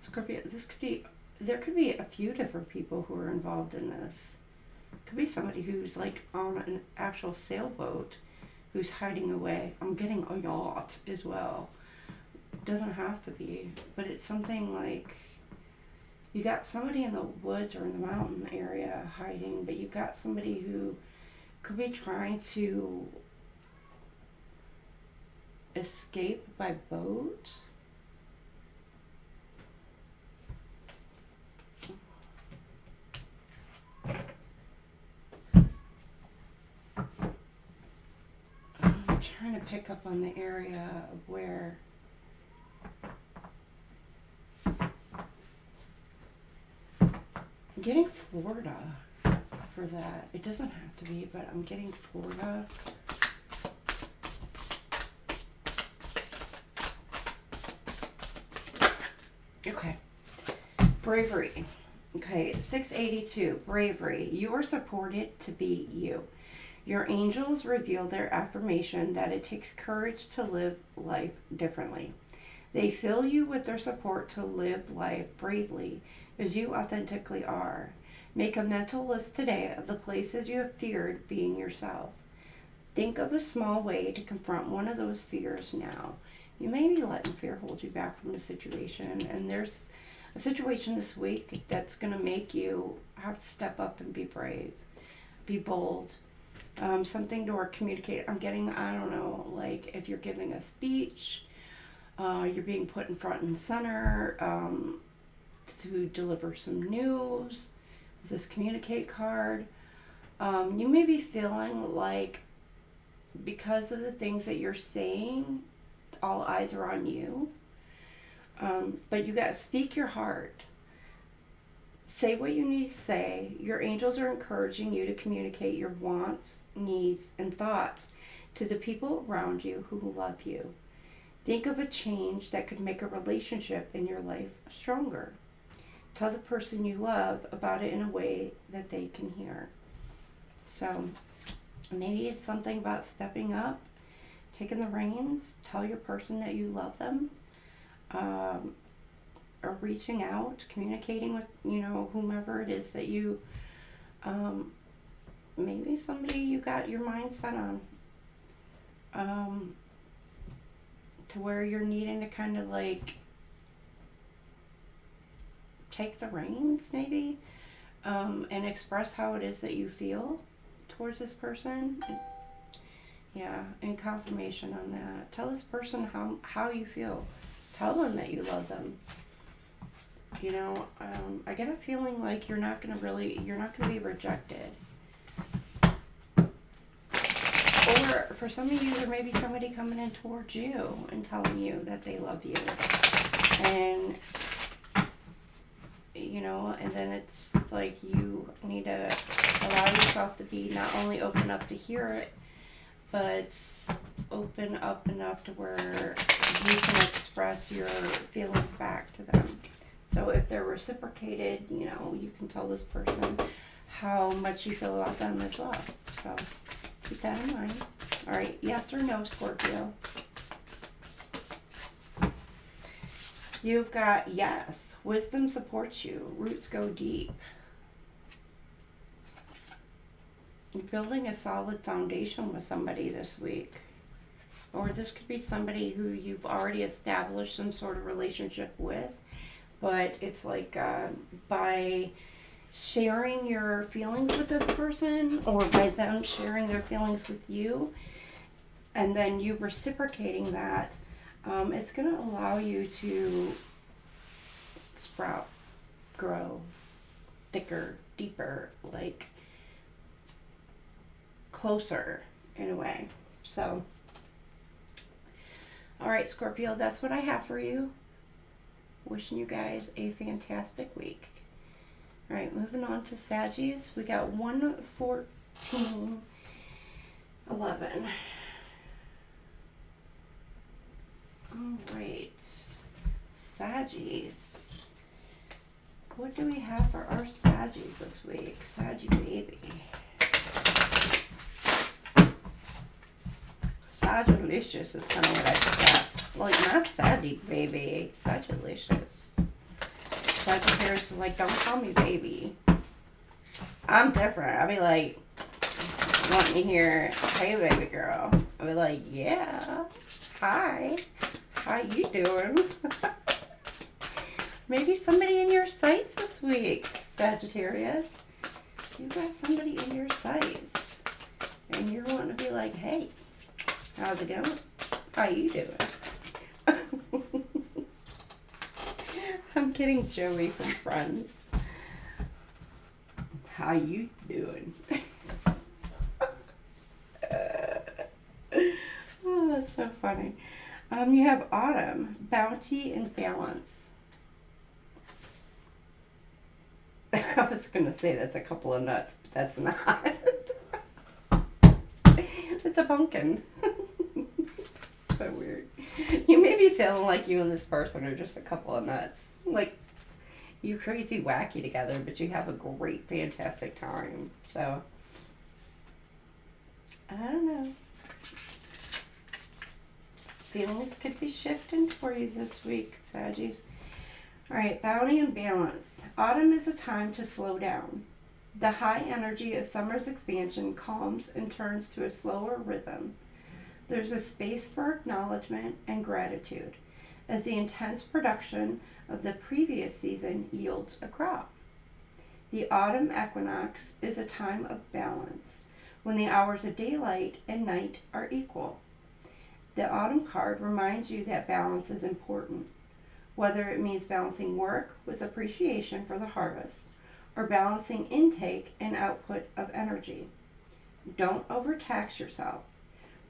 Scorpio, there could be a few different people who are involved in this. Could be somebody who's like on an actual sailboat who's hiding away. I'm getting a yacht as well. Doesn't have to be, but it's something like you got somebody in the woods or in the mountain area hiding, but you've got somebody who could be trying to escape by boat. pick up on the area of where I'm getting Florida for that. It doesn't have to be, but I'm getting Florida. Okay. Bravery. Okay, 682, bravery. You are supported to be you. Your angels reveal their affirmation that it takes courage to live life differently. They fill you with their support to live life bravely as you authentically are. Make a mental list today of the places you have feared being yourself. Think of a small way to confront one of those fears now. You may be letting fear hold you back from the situation, and there's a situation this week that's going to make you have to step up and be brave, be bold. Something to communicate. I'm getting, I don't know, like if you're giving a speech, you're being put in front and center to deliver some news. This communicate card. You may be feeling like because of the things that you're saying, all eyes are on you. But you got to speak your heart. Say what you need to say. Your angels are encouraging you to communicate your wants, needs, and thoughts to the people around you who love you. Think of a change that could make a relationship in your life stronger. Tell the person you love about it in a way that they can hear. So maybe it's something about stepping up, taking the reins. Tell your person that you love them. Or reaching out, communicating with, whomever it is that you, maybe somebody you got your mind set on, to where you're needing to kind of like take the reins maybe, and express how it is that you feel towards this person. Yeah, and confirmation on that. Tell this person how you feel. Tell them that you love them. I get a feeling like you're not going to be rejected. Or for some of you, there may be somebody coming in towards you and telling you that they love you. And, and then it's like you need to allow yourself to be not only open up to hear it, but open up enough to where you can express your feelings back to them. So if they're reciprocated, you can tell this person how much you feel about them as well. So keep that in mind. All right, yes or no, Scorpio? You've got yes. Wisdom supports you. Roots go deep. You're building a solid foundation with somebody this week. Or this could be somebody who you've already established some sort of relationship with. But it's like by sharing your feelings with this person, or by them sharing their feelings with you, and then you reciprocating that, it's going to allow you to sprout, grow, thicker, deeper, like closer in a way. So, all right, Scorpio, that's what I have for you. Wishing you guys a fantastic week. All right, moving on to Saggies. We got 1, 14, 11. All right, Saggies. What do we have for our Saggies this week? Saggy baby. Saggilicious is kind of what I got. Like, not Saggy baby, Saggilicious. Sagittarius is like, don't call me baby. I'm different. I'll be like, wanting to hear, hey baby girl. I'll be like, yeah, hi, how you doing? Maybe somebody in your sights this week, Sagittarius. You got somebody in your sights. And you're wanting to be like, hey, how's it going? How you doing? I'm getting Joey from Friends. How you doing? Oh, that's funny. You have autumn, bounty, and balance. I was going to say that's a couple of nuts, but that's not. It's a pumpkin. So weird. You may be feeling like you and this person are just a couple of nuts. Like, you're crazy wacky together, but you have a great, fantastic time. So, I don't know. Feelings could be shifting for you this week, Saggies. Alright, bounty and balance. Autumn is a time to slow down. The high energy of summer's expansion calms and turns to a slower rhythm. There's a space for acknowledgement and gratitude, as the intense production of the previous season yields a crop. The autumn equinox is a time of balance, when the hours of daylight and night are equal. The autumn card reminds you that balance is important, whether it means balancing work with appreciation for the harvest, or balancing intake and output of energy. Don't overtax yourself.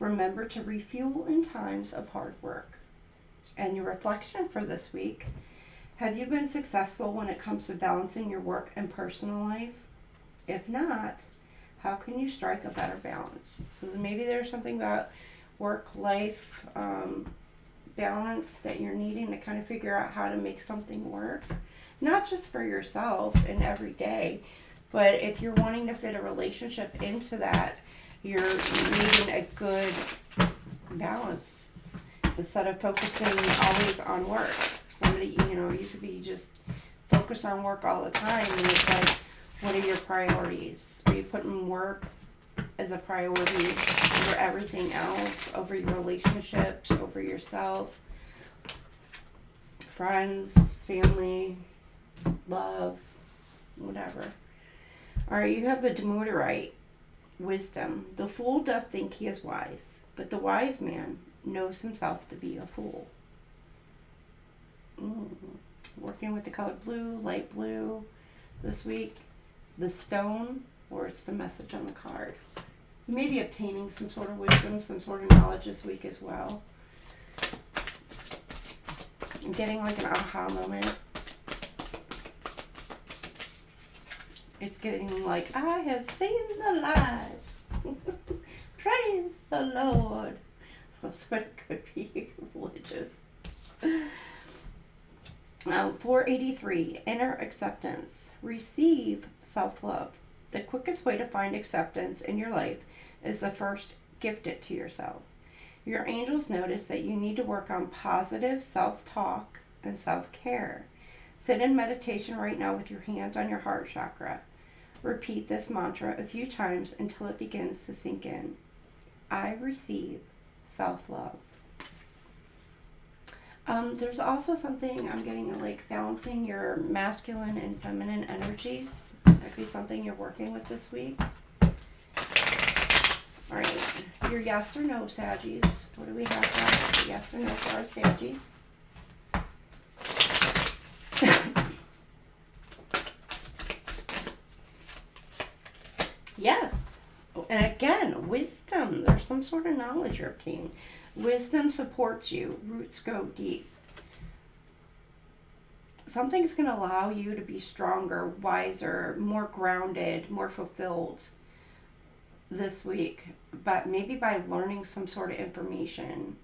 Remember to refuel in times of hard work. And your reflection for this week: have you been successful when it comes to balancing your work and personal life? If not, how can you strike a better balance? So maybe there's something about work-life balance that you're needing to kind of figure out how to make something work. Not just for yourself and every day, but if you're wanting to fit a relationship into that, you're needing a good balance instead of focusing always on work. Somebody, you could be just focused on work all the time, and it's like, what are your priorities? Are you putting work as a priority over everything else, over your relationships, over yourself, friends, family, love, whatever? Alright, you have the Demurrite, wisdom. The fool doth think he is wise, but the wise man knows himself to be a fool. Working with the color blue, light blue this week. The stone, or it's the message on the card. You may be obtaining some sort of wisdom, some sort of knowledge this week as well. I'm getting like an aha moment. It's getting like, I have seen the light. Praise the Lord. That's what it could be, religious. 483, inner acceptance. Receive self-love. The quickest way to find acceptance in your life is to first gift it to yourself. Your angels notice that you need to work on positive self-talk and self-care. Sit in meditation right now with your hands on your heart chakra. Repeat this mantra a few times until it begins to sink in. I receive self-love. There's also something I'm getting like balancing your masculine and feminine energies. That could be something you're working with this week. Alright, your yes or no, Saggies. What do we have for yes or no for our Saggies? Yes. And again, wisdom. There's some sort of knowledge you're obtaining. Wisdom supports you. Roots go deep. Something's going to allow you to be stronger, wiser, more grounded, more fulfilled this week. But maybe by learning some sort of information.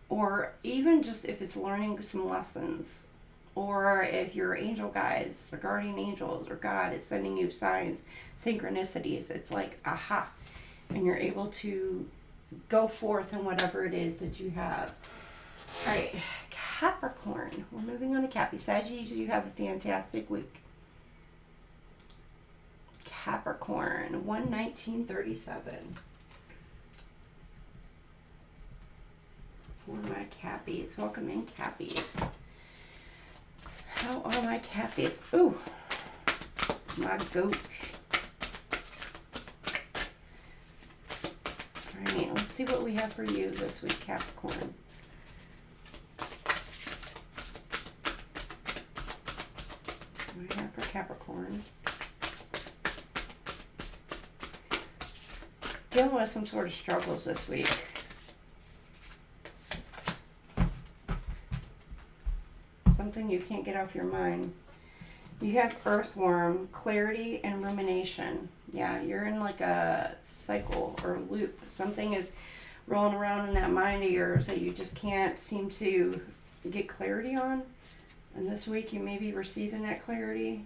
Or even just if it's learning some lessons. Or if your angel guides, or guardian angels, or God is sending you signs, synchronicities. It's like, aha. And you're able to go forth in whatever it is that you have. All right, Capricorn. We're moving on to Cappy. Sagittarius, you have a fantastic week. Capricorn, 1/19/37. For my Cappies. Welcome in, Cappies. How are my Cappies? Ooh, my goat. Alright, let's see what we have for you this week, Capricorn. What do we have for Capricorn? Dealing with some sort of struggles this week. something you can't get off your mind. You have earthworm, clarity, and rumination. Yeah, you're in like a cycle or loop. Something is rolling around in that mind of yours that you just can't seem to get clarity on. And this week you may be receiving that clarity.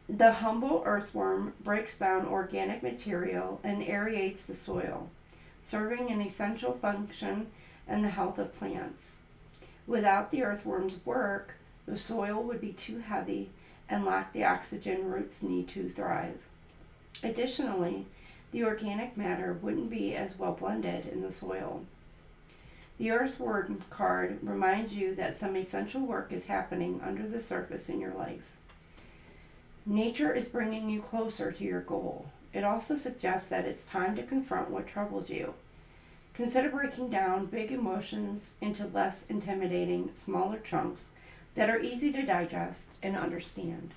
The humble earthworm breaks down organic material and aerates the soil, serving an essential function in the health of plants. Without the earthworm's work, the soil would be too heavy and lack the oxygen roots need to thrive. Additionally, the organic matter wouldn't be as well blended in the soil. The earthworm card reminds you that some essential work is happening under the surface in your life. Nature is bringing you closer to your goal. It also suggests that it's time to confront what troubles you. Consider breaking down big emotions into less intimidating, smaller chunks that are easy to digest and understand.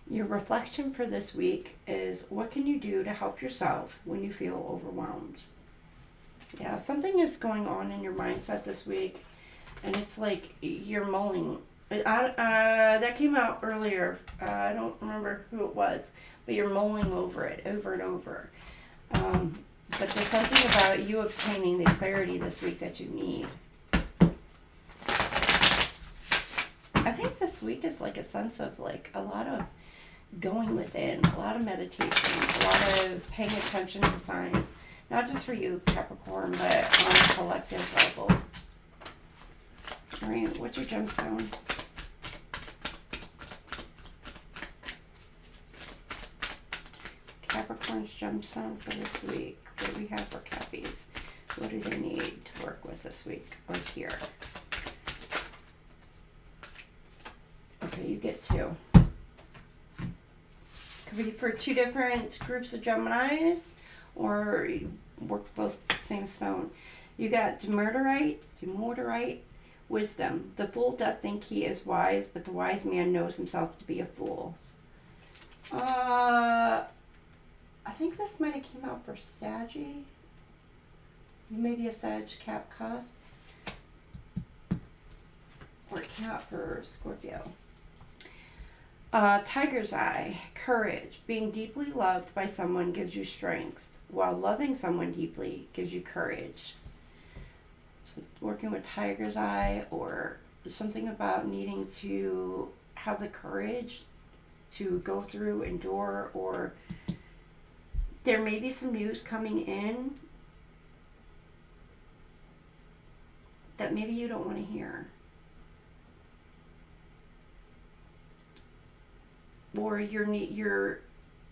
Your reflection for this week is, what can you do to help yourself when you feel overwhelmed? Yeah, something is going on in your mindset this week, and it's like you're mulling. That came out earlier. I don't remember who it was, but you're mulling over it over and over. But there's something about you obtaining the clarity this week that you need. I think this week is like a sense of like a lot of going within, a lot of meditation, a lot of paying attention to signs. Not just for you, Capricorn, but on a collective level. All right, what's your gemstone? Capricorn's gemstone for this week. What do we have for Cappies? What do they need to work with this week or here? Okay, you get two. Could be for two different groups of Geminis, or you work both the same stone. You got demurderite, wisdom. The fool doth think he is wise, but the wise man knows himself to be a fool. I think this might have came out for Saggy. You may be a Sag Cap cusp. Or it came out for Scorpio. Tiger's eye, courage. Being deeply loved by someone gives you strength, while loving someone deeply gives you courage. So working with Tiger's eye, or something about needing to have the courage to go through, endure, or there may be some news coming in that maybe you don't want to hear. Or you're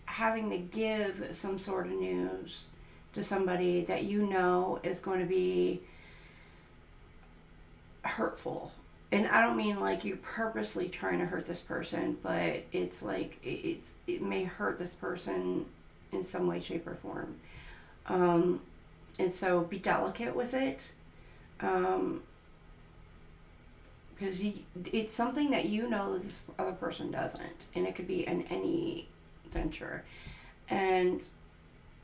having to give some sort of news to somebody that you know is going to be hurtful. And I don't mean like you're purposely trying to hurt this person, but it's like it may hurt this person in some way, shape, or form. And so be delicate with it. Because it's something that you know this other person doesn't. And it could be in any venture. And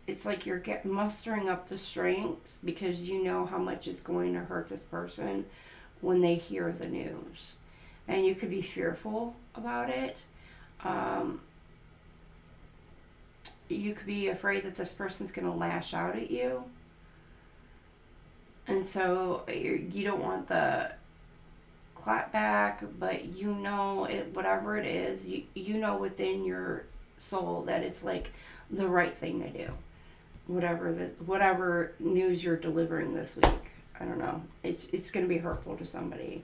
it's like you're mustering up the strength because you know how much it's going to hurt this person when they hear the news. And you could be fearful about it. You could be afraid that this person's going to lash out at you. And so you don't want the clap back, but you know it, whatever it is, you know within your soul that it's like the right thing to do. Whatever news you're delivering this week. I don't know. It's going to be hurtful to somebody.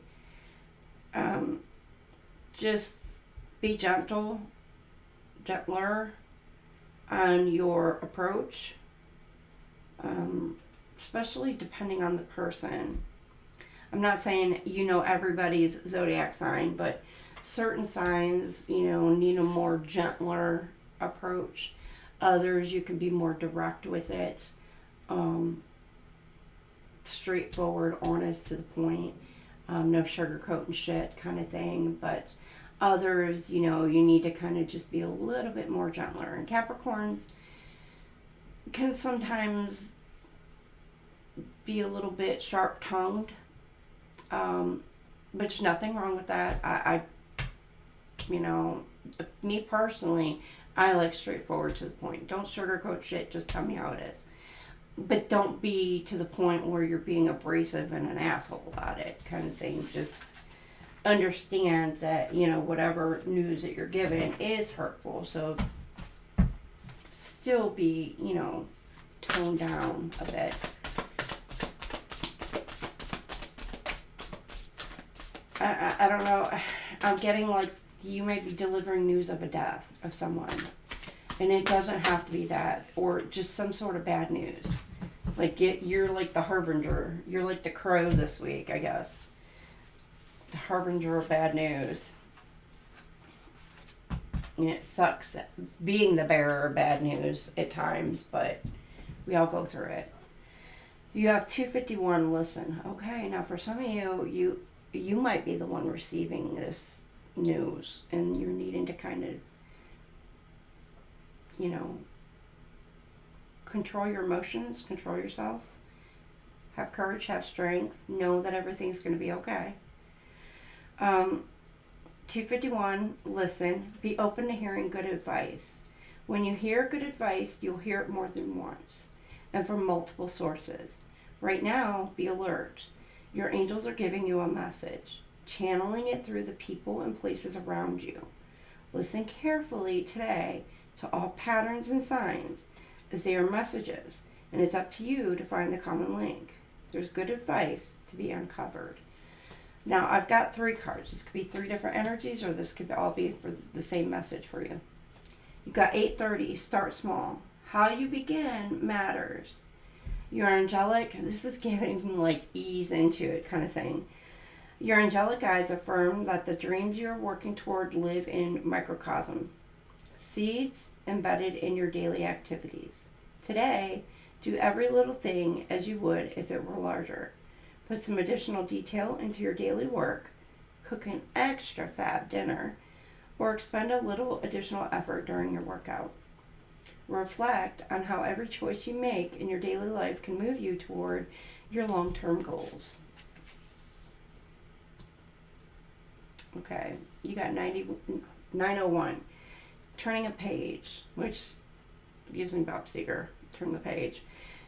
Just be gentler on your approach, especially depending on the person. I'm not saying you know everybody's zodiac sign, but certain signs, need a more gentler approach. Others, you can be more direct with it, straightforward, honest, to the point, no sugarcoating shit kind of thing. But others, you need to kind of just be a little bit more gentler. And Capricorns can sometimes be a little bit sharp-tongued. But there's nothing wrong with that. You know, me personally, I like straightforward to the point. Don't sugarcoat shit, just tell me how it is. But don't be to the point where you're being abrasive and an asshole about it, kind of thing. Just understand that, you know, whatever news that you're given is hurtful. So still be, you know, toned down a bit. I don't know. I'm getting like you might be delivering news of a death of someone. And it doesn't have to be that. Or just some sort of bad news. Like you're like the harbinger. You're like the crow this week, I guess. The harbinger of bad news. And it sucks being the bearer of bad news at times, but we all go through it. You have 251, listen. Okay, now for some of you might be the one receiving this news, and you're needing to kind of, you know, control your emotions, control yourself, have courage, have strength, know that everything's going to be okay. 251, listen, be open to hearing good advice. When you hear good advice, you'll hear it more than once and from multiple sources. Right now, be alert. Your angels are giving you a message, channeling it through the people and places around you. Listen carefully today to all patterns and signs as they are messages, and it's up to you to find the common link. There's good advice to be uncovered. Now, I've got 3 cards. This could be 3 different energies, or this could all be for the same message for you. You've got 830, start small. How you begin matters. Your angelic, this is giving like ease into it kind of thing. Your angelic guides affirm that the dreams you are working toward live in microcosm. Seeds embedded in your daily activities. Today, do every little thing as you would if it were larger. Put some additional detail into your daily work, cook an extra fab dinner, or expend a little additional effort during your workout. Reflect on how every choice you make in your daily life can move you toward your long-term goals. Okay, you got 901. Turning a page, which gives me Bob Seger. Turn the page.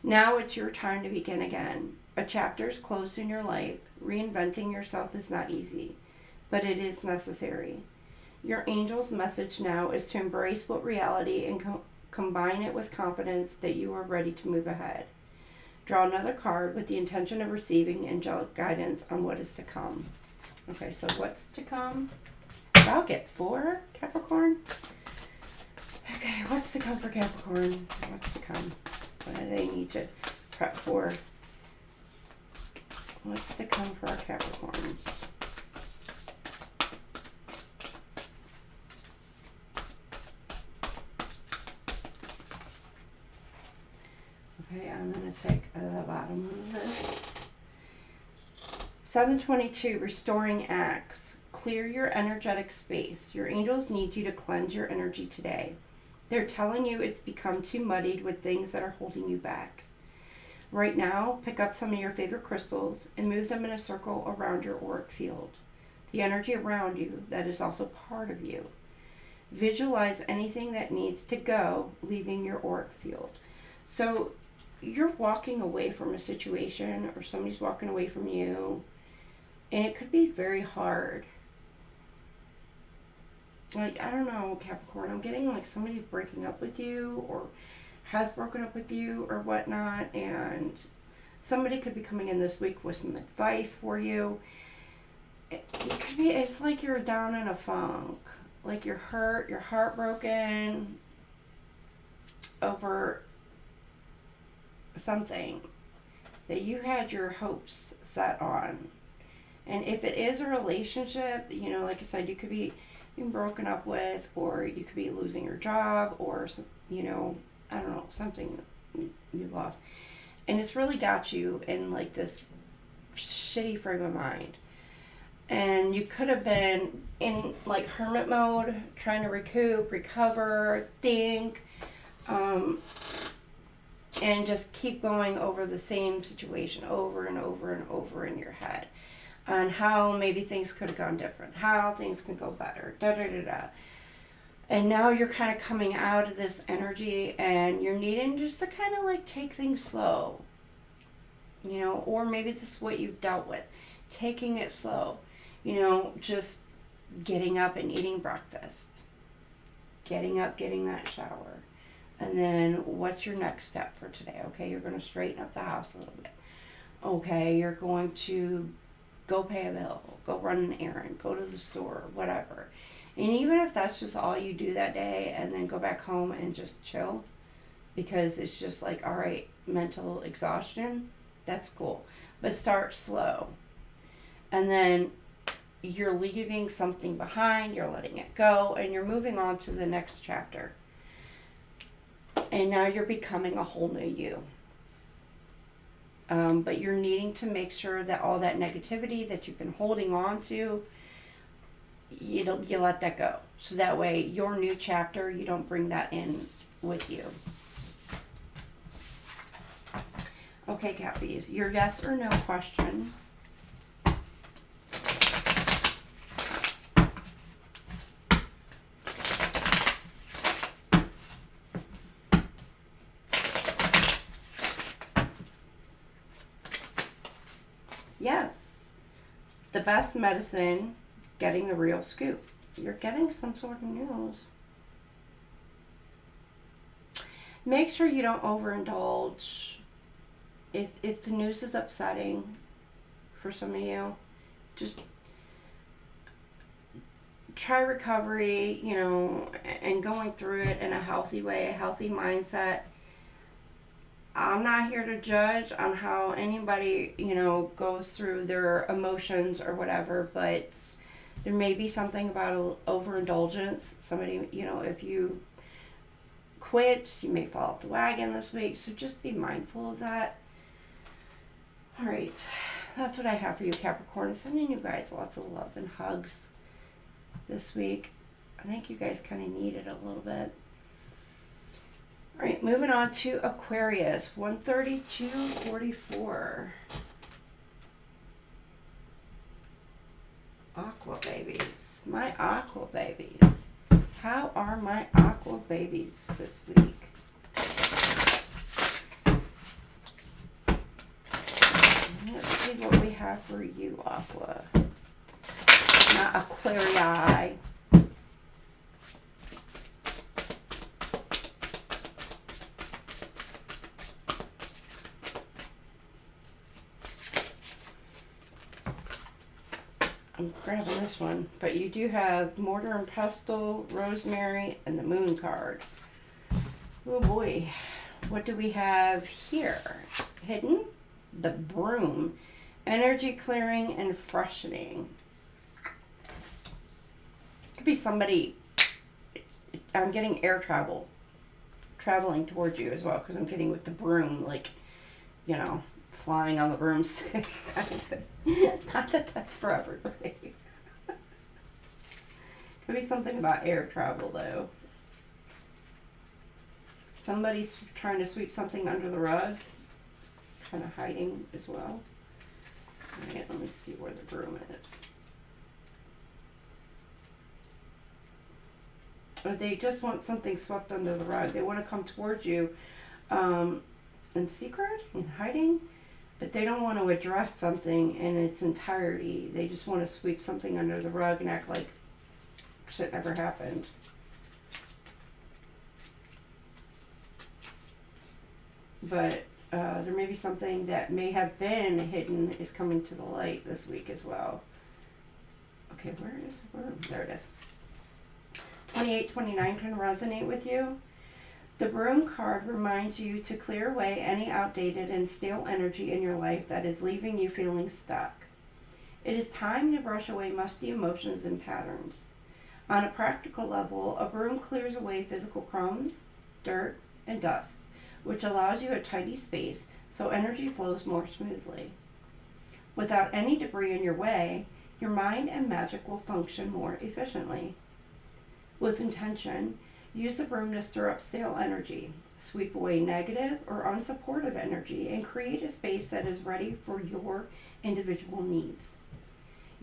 Now it's your time to begin again. A chapter is closed in your life. Reinventing yourself is not easy, but it is necessary. Your angel's message now is to embrace what reality and combine it with confidence that you are ready to move ahead. Draw another card with the intention of receiving angelic guidance on what is to come. Okay, so what's to come? I'll get 4, Capricorn. Okay, what's to come for Capricorn? What's to come? What do they need to prep for? What's to come for our Capricorns? Okay, I'm going to take the bottom of this. 722, restoring acts. Clear your energetic space. Your angels need you to cleanse your energy today. They're telling you it's become too muddied with things that are holding you back. Right now, pick up some of your favorite crystals and move them in a circle around your auric field. The energy around you that is also part of you. Visualize anything that needs to go leaving your auric field. So you're walking away from a situation, or somebody's walking away from you, and it could be very hard. Like, I don't know, Capricorn, I'm getting like somebody's breaking up with you or has broken up with you or whatnot, and somebody could be coming in this week with some advice for you. It could be, it's like you're down in a funk, like you're hurt, you're heartbroken over something that you had your hopes set on. And if it is a relationship, you know, like I said, you could be being broken up with, or you could be losing your job, or, you know, I don't know, something you lost. And it's really got you in like this shitty frame of mind. And you could have been in like hermit mode, trying to recoup, recover, think, and just keep going over the same situation over and over and over in your head. on how maybe things could have gone different, how things could go better, da da da da. And now you're kind of coming out of this energy and you're needing just to kind of like take things slow, you know, or maybe this is what you've dealt with, taking it slow, you know, just getting up and eating breakfast, getting up, getting that shower. And then what's your next step for today? Okay, you're going to straighten up the house a little bit. Okay, you're going to go pay a bill, go run an errand, go to the store, whatever. And even if that's just all you do that day and then go back home and just chill because it's just like, all right, mental exhaustion, that's cool. But start slow. And then you're leaving something behind, you're letting it go, and you're moving on to the next chapter. And now you're becoming a whole new you. But you're needing to make sure that all that negativity that you've been holding on to, you let that go. So that way, your new chapter, you don't bring that in with you. Okay, Cappies, your yes or no question. Yes. The best medicine, getting the real scoop. You're getting some sort of news. Make sure you don't overindulge. If the news is upsetting for some of you, just try recovery, you know, and going through it in a healthy way, a healthy mindset. I'm not here to judge on how anybody, you know, goes through their emotions or whatever, but there may be something about overindulgence. Somebody, you know, if you quit, you may fall off the wagon this week, so just be mindful of that. All right, that's what I have for you, Capricorn. Sending you guys lots of love and hugs this week. I think you guys kind of need it a little bit. All right, moving on to Aquarius, 132.44. Aqua babies, my aqua babies. How are my aqua babies this week? Let's see what we have for you, Aqua. Not Aquarii. I'm grabbing this one, but you do have Mortar and Pestle, Rosemary, and the Moon card. Oh boy, what do we have here? Hidden? The Broom. Energy clearing and freshening. Could be somebody, I'm getting air travel, traveling towards you as well, because I'm getting with the broom, like, you know, flying on the broomstick kind of thing. Not that that's for everybody. Could be something about air travel, though. Somebody's trying to sweep something under the rug, kind of hiding as well. All right, let me see where the broom is. Or they just want something swept under the rug. They want to come towards you in secret, in hiding, but they don't want to address something in its entirety. They just want to sweep something under the rug and act like shit never happened. But there may be something that may have been hidden is coming to the light this week as well. Okay, where is the broom? There it is. 28, 29 can resonate with you. The Broom card reminds you to clear away any outdated and stale energy in your life that is leaving you feeling stuck. It is time to brush away musty emotions and patterns. On a practical level, a broom clears away physical crumbs, dirt, and dust, which allows you a tidy space so energy flows more smoothly. Without any debris in your way, your mind and magic will function more efficiently. With intention, use the broom to stir up stale energy, sweep away negative or unsupportive energy, and create a space that is ready for your individual needs.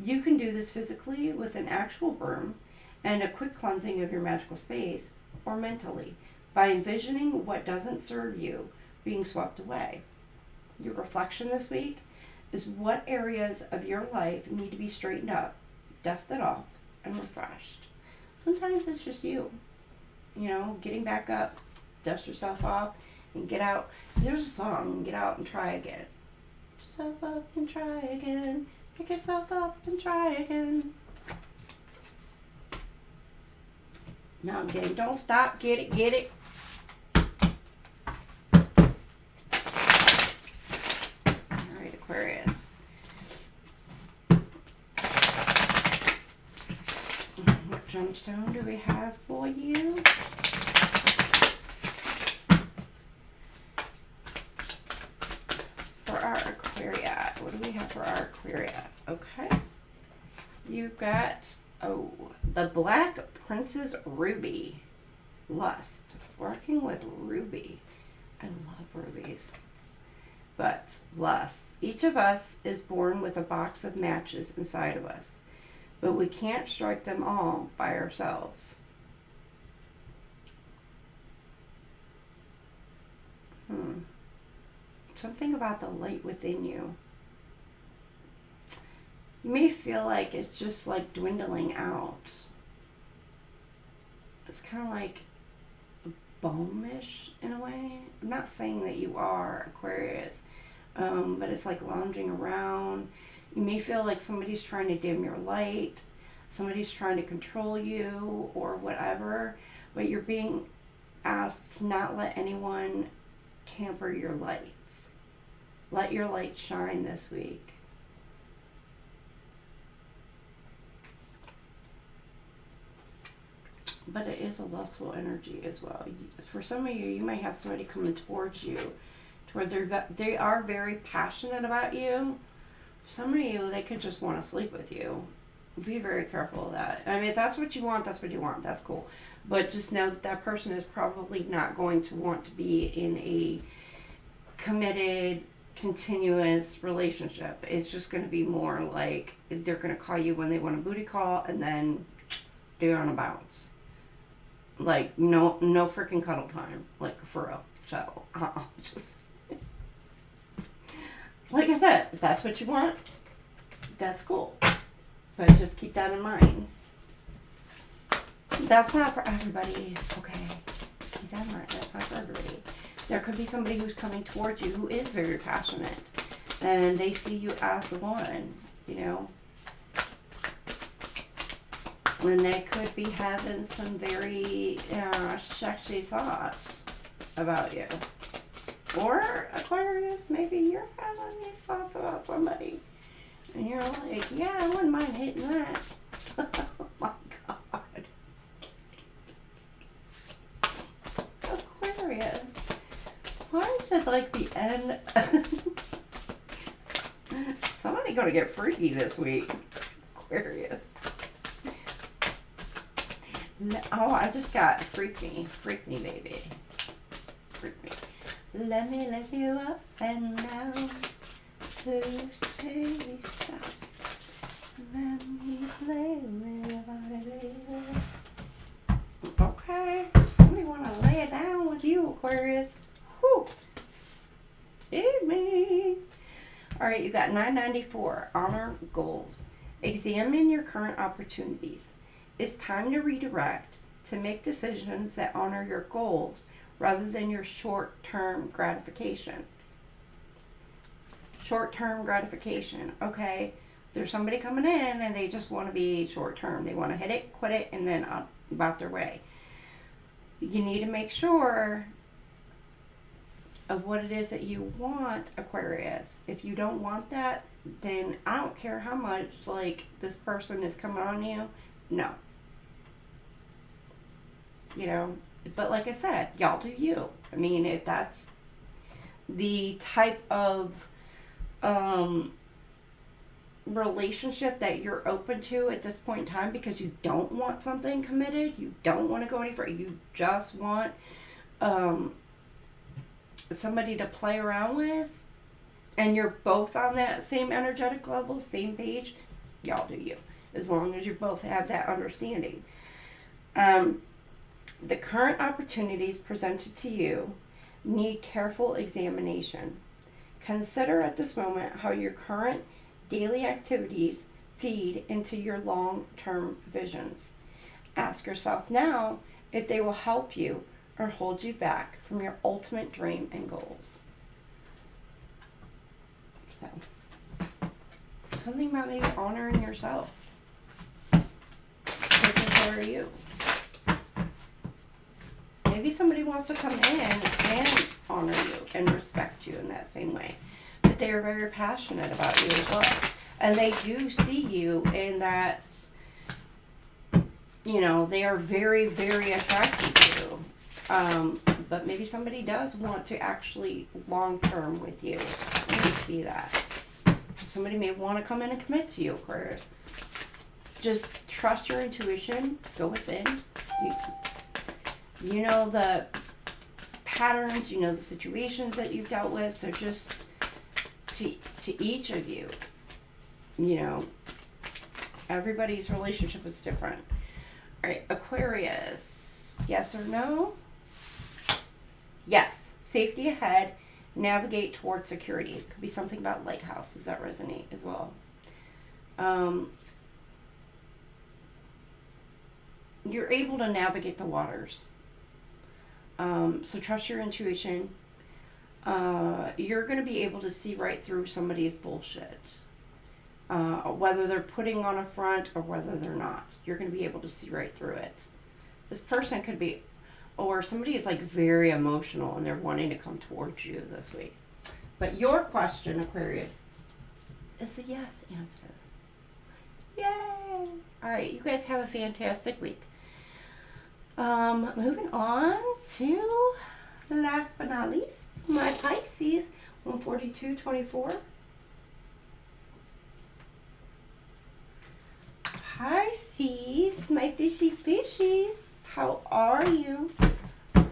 You can do this physically with an actual broom and a quick cleansing of your magical space, or mentally by envisioning what doesn't serve you being swept away. Your reflection this week is what areas of your life need to be straightened up, dusted off, and refreshed. Sometimes it's just you, getting back up, dust yourself off, and get out. There's a song, get out and try again. Pick yourself up and try again. Pick yourself up and try again. No, I'm kidding. Don't stop. Get it, get it. All right, Aquarius. What gemstone do we have for you? For our Aquarius. What do we have for our Aquarius? Okay. You've got, the Black Princess Ruby. Lust. Working with Ruby. I love rubies. But lust. Each of us is born with a box of matches inside of us. But we can't strike them all by ourselves. Something about the light within you. You may feel like it's just like dwindling out. It's kind of like balmish in a way. I'm not saying that you are Aquarius, but it's like lounging around. You may feel like somebody's trying to dim your light, somebody's trying to control you or whatever, but you're being asked to not let anyone tamper your lights. Let your light shine this week. But it is a lustful energy as well. For some of you, you might have somebody coming towards you, to where they are very passionate about you. Some of you, they could just want to sleep with you. Be very careful of that. I mean, if that's what you want, that's what you want. That's cool. But just know that that person is probably not going to want to be in a committed, continuous relationship. It's just going to be more like they're going to call you when they want a booty call, and then they're on a bounce. Like, no freaking cuddle time. Like, for real. So, just... Like I said, if that's what you want, that's cool. But just keep that in mind. That's not for everybody, okay? Keep that in mind. That's not for everybody. There could be somebody who's coming towards you who is very passionate. And they see you as the one, when they could be having some very sexy thoughts about you. Or Aquarius, maybe you're having these thoughts about somebody. And you're like, yeah, I wouldn't mind hitting that. Oh my God. Aquarius. Why is it like the end? Somebody gonna get freaky this week. Aquarius. Oh, I just got freak me, baby. Freak me. Let me lift you up and down to say stop. Let me play with your body, baby. Okay, somebody want to lay it down with you, Aquarius. Whew. Save me. All right, you got 994, honor goals. Examine your current opportunities. It's time to redirect, to make decisions that honor your goals rather than your short-term gratification. Short-term gratification, okay? There's somebody coming in and they just want to be short-term. They want to hit it, quit it, and then about their way. You need to make sure of what it is that you want, Aquarius. If you don't want that, then I don't care how much, like, this person is coming on you. No. But like I said, y'all do you. I mean, if that's the type of relationship that you're open to at this point in time, because you don't want something committed, you don't want to go any further, you just want somebody to play around with, and you're both on that same energetic level, same page, y'all do you. As long as you both have that understanding. The current opportunities presented to you need careful examination. Consider at this moment how your current daily activities feed into your long-term visions. Ask yourself now if they will help you or hold you back from your ultimate dream and goals. So, something about maybe honoring yourself. Taking care of you. Maybe somebody wants to come in and honor you and respect you in that same way. But they are very passionate about you as well. And they do see you in that, you know, they are very, very attracted to you. But maybe somebody does want to actually long-term with you. You can see that. Somebody may want to come in and commit to you, Aquarius. Just trust your intuition. Go within. You know the patterns, you know the situations that you've dealt with, so just to each of you, you know, everybody's relationship is different. All right, Aquarius, yes or no? Yes, safety ahead, navigate towards security. It could be something about lighthouse. Does that resonate as well? You're able to navigate the waters. So trust your intuition. You're going to be able to see right through somebody's bullshit. Whether they're putting on a front or whether they're not. You're going to be able to see right through it. This person could be, or somebody is like very emotional and they're wanting to come towards you this week. But your question, Aquarius, is a yes answer. Yay! All right, you guys have a fantastic week. Moving on to last but not least, my Pisces, 142.24. Pisces, my fishy fishies, how are you? I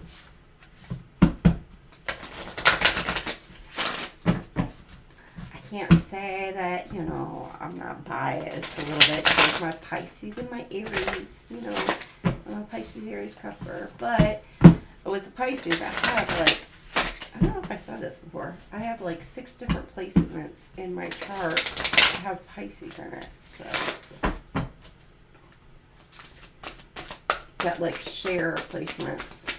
can't say that, you know, I'm not biased a little bit because my Pisces and my Aries, you know, I'm a Pisces, Aries, Cusper, but with the Pisces, I have like, I don't know if I said this before, I have like 6 different placements in my chart that have Pisces in it, so, that like share placements,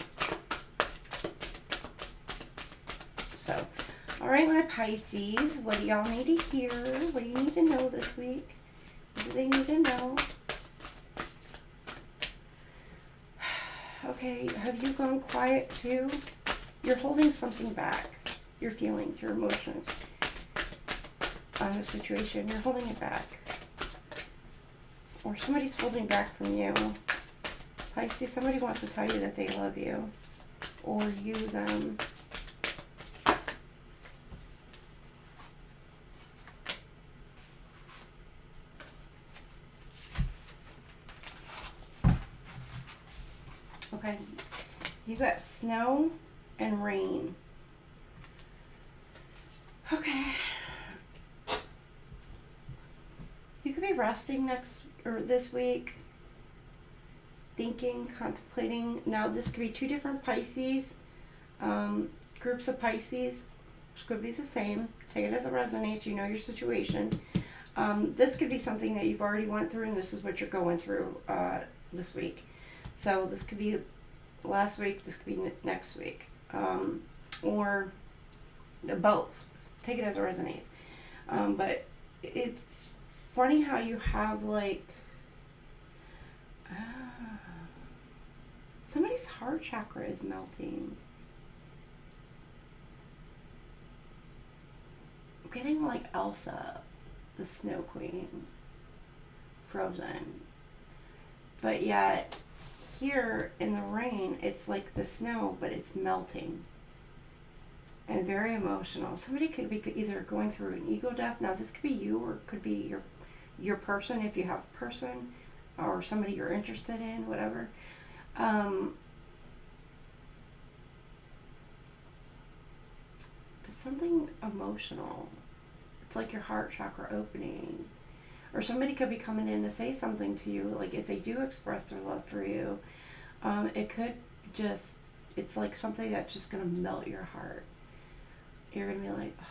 so, alright my Pisces, what do y'all need to hear, what do you need to know this week, what do they need to know? Okay, have you gone quiet too? You're holding something back. Your feelings, your emotions. On a situation, you're holding it back. Or somebody's holding back from you. Pisces, somebody wants to tell you that they love you. Or you them. Okay, you got snow and rain. Okay. You could be resting this week, thinking, contemplating. Now this could be 2 different Pisces, groups of Pisces, which could be the same. Take it as it resonates, you know your situation. This could be something that you've already went through and this is what you're going through this week. So this could be last week, this could be next week, or both. Take it as it resonates. But it's funny how you have like somebody's heart chakra is melting. I'm getting like Elsa, the Snow Queen, frozen, but yet here in the rain, it's like the snow, but it's melting. And very emotional. Somebody could be either going through an ego death. Now this could be you or it could be your person if you have a person. Or somebody you're interested in, whatever. But something emotional. It's like your heart chakra opening. or somebody could be coming in to say something to you. Like if they do express their love for you, it could just, it's like something that's just going to melt your heart. You're going to be like, oh,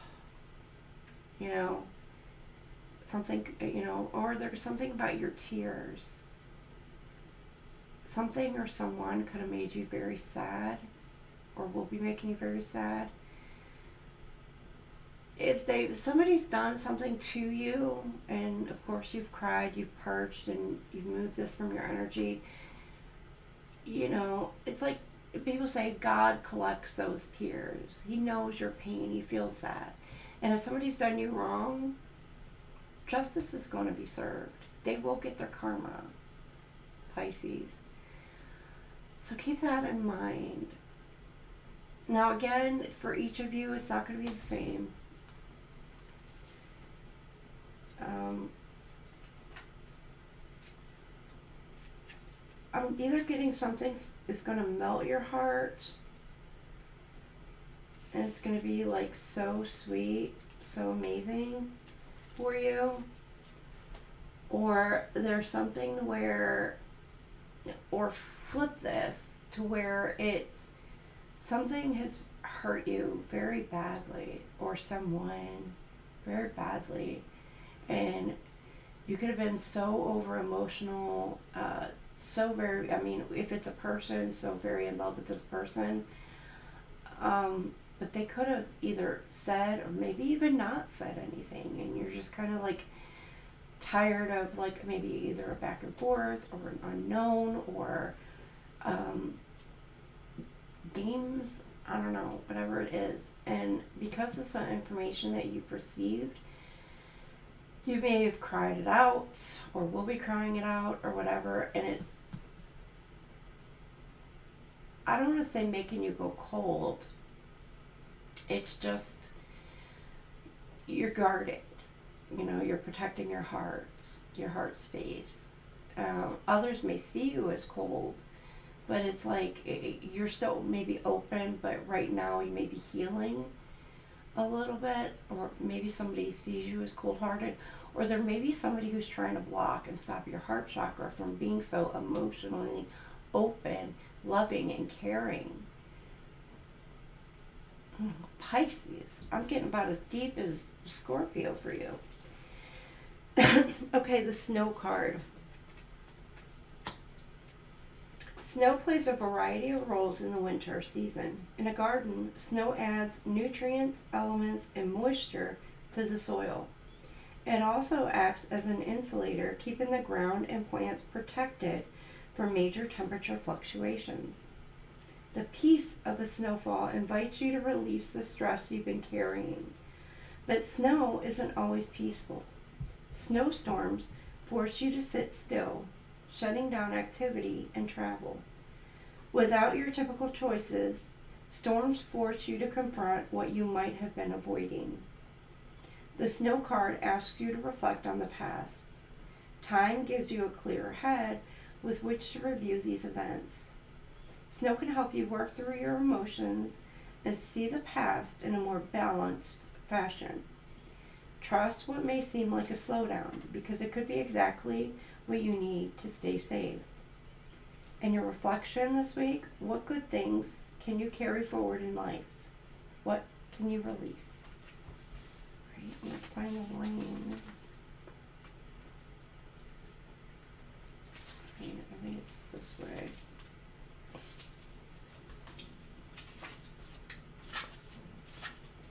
you know, something, you know, or there's something about your tears. Something or someone could have made you very sad, or will be making you very sad. If somebody's done something to you, and of course you've cried, you've purged, and you've moved this from your energy, you know, it's like people say God collects those tears. He knows your pain. He feels that. And if somebody's done you wrong, justice is going to be served. They will get their karma, Pisces. So keep that in mind. Now again, for each of you, it's not going to be the same. I'm either getting something is going to melt your heart, and it's going to be like so sweet, so amazing for you, or there's something where, or flip this to where it's something has hurt you very badly, or someone very badly, and you could have been so over emotional, so very, I mean, if it's a person, so very in love with this person, but they could have either said or maybe even not said anything, and you're just kind of like tired of like maybe either a back and forth or an unknown, or games, I don't know, whatever it is. And because of some information that you've received, you may have cried it out, or will be crying it out, or whatever, and it's, I don't want to say making you go cold, it's just, you're guarded, you know, you're protecting your heart space. Others may see you as cold, but it's like, you're still maybe open, but right now you may be healing a little bit, or maybe somebody sees you as cold-hearted, or there may be somebody who's trying to block and stop your heart chakra from being so emotionally open, loving, and caring. Pisces, I'm getting about as deep as Scorpio for you. Okay, the snow card. Snow plays a variety of roles in the winter season. In a garden, snow adds nutrients, elements, and moisture to the soil. It also acts as an insulator, keeping the ground and plants protected from major temperature fluctuations. The peace of a snowfall invites you to release the stress you've been carrying. But snow isn't always peaceful. Snowstorms force you to sit still, shutting down activity and travel. Without your typical choices, storms force you to confront what you might have been avoiding. The snow card asks you to reflect on the past. Time gives you a clearer head with which to review these events. Snow can help you work through your emotions and see the past in a more balanced fashion. Trust what may seem like a slowdown, because it could be exactly what you need to stay safe. In your reflection this week, what good things can you carry forward in life? What can you release? Right, let's find the rain. Right, I think it's this way.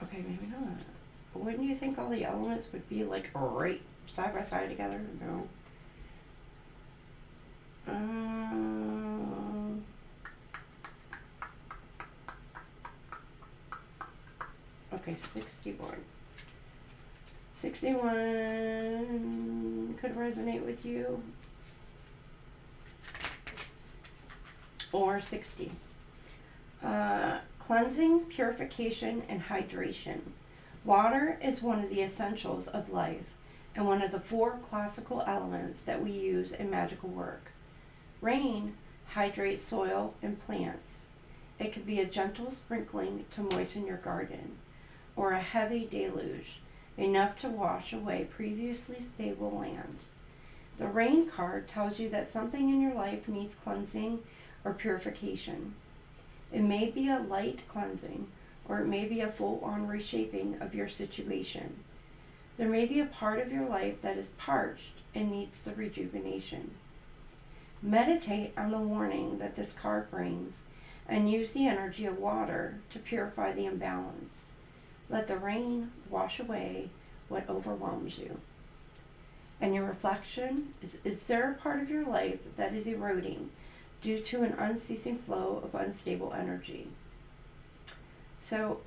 Okay, maybe not. Wouldn't you think all the elements would be like right side by side together? No. Okay, 61. 61 could resonate with you. Or 60. Cleansing, purification, and hydration. Water is one of the essentials of life and one of the 4 classical elements that we use in magical work. Rain hydrates soil and plants. It could be a gentle sprinkling to moisten your garden, or a heavy deluge enough to wash away previously stable land. The Rain card tells you that something in your life needs cleansing or purification. It may be a light cleansing, or it may be a full-on reshaping of your situation. There may be a part of your life that is parched and needs the rejuvenation. Meditate on the warning that this card brings and use the energy of water to purify the imbalance. Let the rain wash away what overwhelms you. And your reflection is there a part of your life that is eroding due to an unceasing flow of unstable energy? So,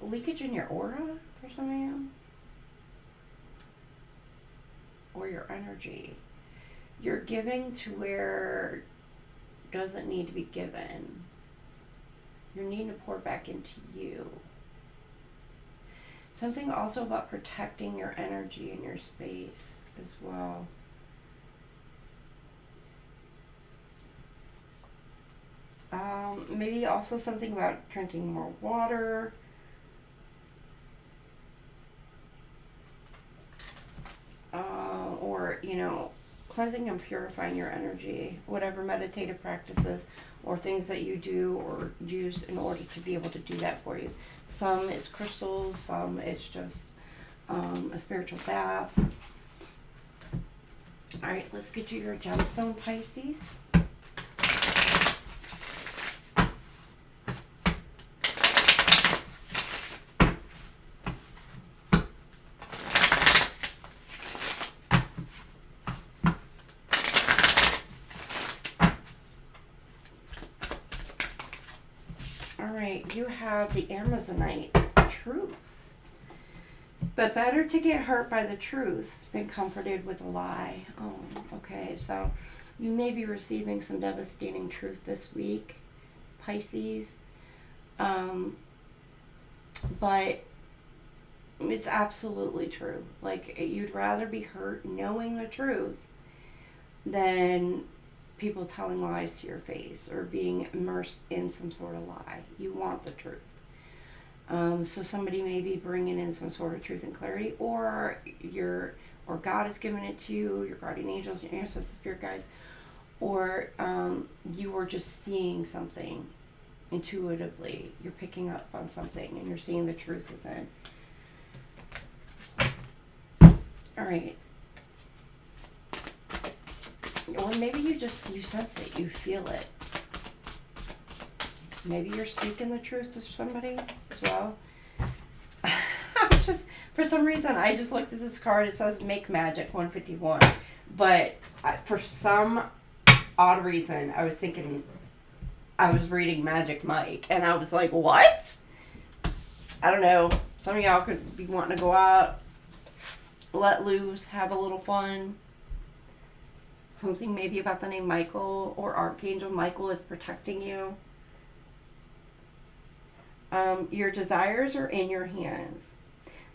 leakage in your aura for some of you, or your energy. You're giving to where it doesn't need to be given. You're needing to pour back into you. Something also about protecting your energy and your space as well. Maybe also something about drinking more water. Or, cleansing and purifying your energy. Whatever meditative practices or things that you do or use in order to be able to do that for you. Some it's crystals, some it's just a spiritual bath. All right, let's get you your gemstone, Pisces. You have the Amazonites, truth. But better to get hurt by the truth than comforted with a lie. Oh, okay. So you may be receiving some devastating truth this week, Pisces. But it's absolutely true. Like, you'd rather be hurt knowing the truth than people telling lies to your face or being immersed in some sort of lie. You want the truth. So somebody may be bringing in some sort of truth and clarity, or God has given it to you, your guardian angels, your ancestors, spirit guides, or you are just seeing something intuitively. You're picking up on something and you're seeing the truth within. All right. Or maybe you sense it, you feel it. Maybe you're speaking the truth to somebody as well. For some reason, I just looked at this card. It says Make Magic 151. But for some odd reason, I was thinking I was reading Magic Mike. And I was like, what? I don't know. Some of y'all could be wanting to go out, let loose, have a little fun. Something maybe about the name Michael or Archangel Michael is protecting you. Your desires are in your hands.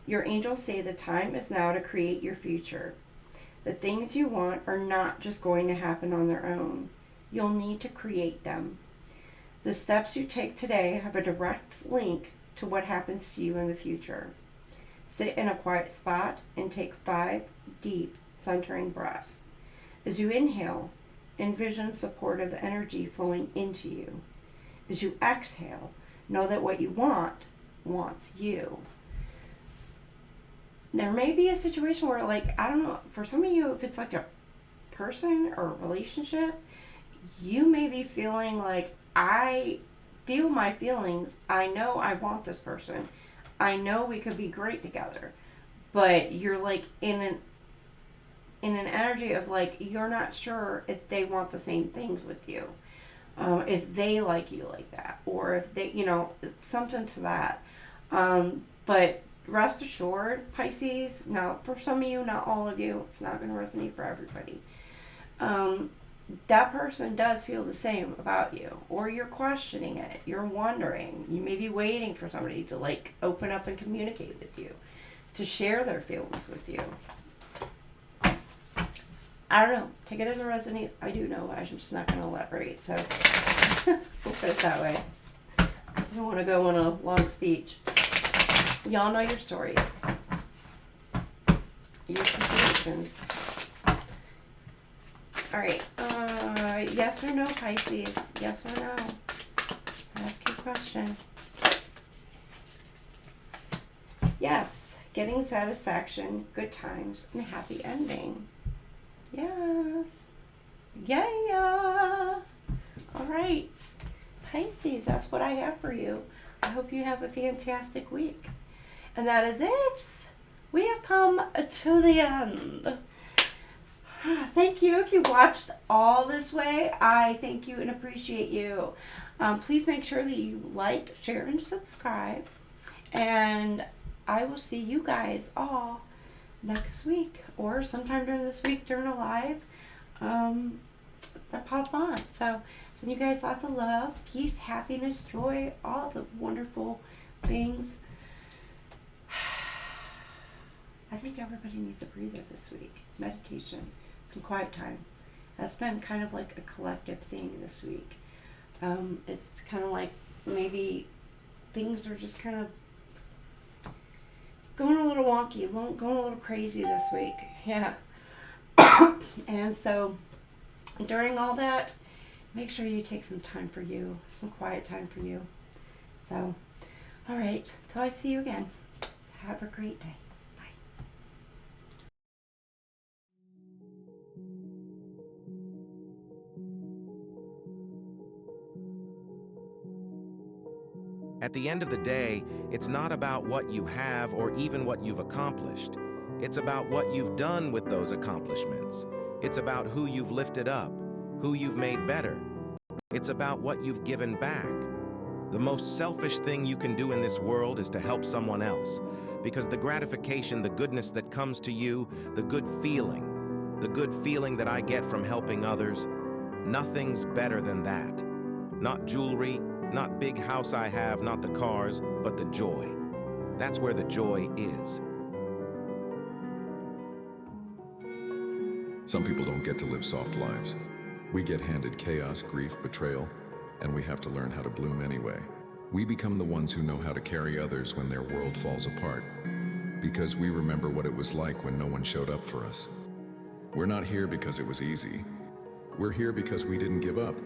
Your angels say the time is now to create your future. The things you want are not just going to happen on their own. You'll need to create them. The steps you take today have a direct link to what happens to you in the future. Sit in a quiet spot and take 5 deep, centering breaths. As you inhale, envision supportive energy flowing into you. As you exhale, know that what you want wants you. There may be a situation where, I don't know, for some of you, if it's like a person or a relationship, you may be feeling like, I feel my feelings. I know I want this person. I know we could be great together. But you're in an energy of you're not sure if they want the same things with you, if they like you like that, or if they, something to that. But rest assured, Pisces, now for some of you, not all of you, it's not going to resonate for everybody. That person does feel the same about you, or you're questioning it, you're wondering, you may be waiting for somebody to open up and communicate with you, to share their feelings with you. I don't know. Take it as it resonates. I do know. I'm just not going to elaborate. So we'll put it that way. don't want to go on a long speech. Y'all know your stories. Your situations. All right. Yes or no, Pisces? Yes or no? Ask your question. Yes. Getting satisfaction, good times, and a happy ending. Yes. Yeah. All right. Pisces, that's what I have for you. I hope you have a fantastic week. And that is it. We have come to the end. Thank you. If you watched all this way, I thank you and appreciate you. Please make sure that you like, share, and subscribe. And I will see you guys all next week or sometime during this week during a live that pop on. So send you guys lots of love, peace, happiness, joy, all the wonderful things. I think everybody needs a breather this week. Meditation, some quiet time. That's been kind of like a collective thing this week. It's kind of like maybe things are just kind of going a little wonky, going a little crazy this week. Yeah. And so during all that, make sure you take some time for you, some quiet time for you. So, all right, till I see you again, have a great day. At the end of the day, it's not about what you have or even what you've accomplished. It's about what you've done with those accomplishments. It's about who you've lifted up, who you've made better. It's about what you've given back. The most selfish thing you can do in this world is to help someone else, because the gratification, the goodness that comes to you, the good feeling that I get from helping others, nothing's better than that. Not jewelry, not big house I have, not the cars, but the joy. That's where the joy is. Some people don't get to live soft lives. We get handed chaos, grief, betrayal, and we have to learn how to bloom anyway. We become the ones who know how to carry others when their world falls apart, because we remember what it was like when no one showed up for us. We're not here because it was easy. We're here because we didn't give up.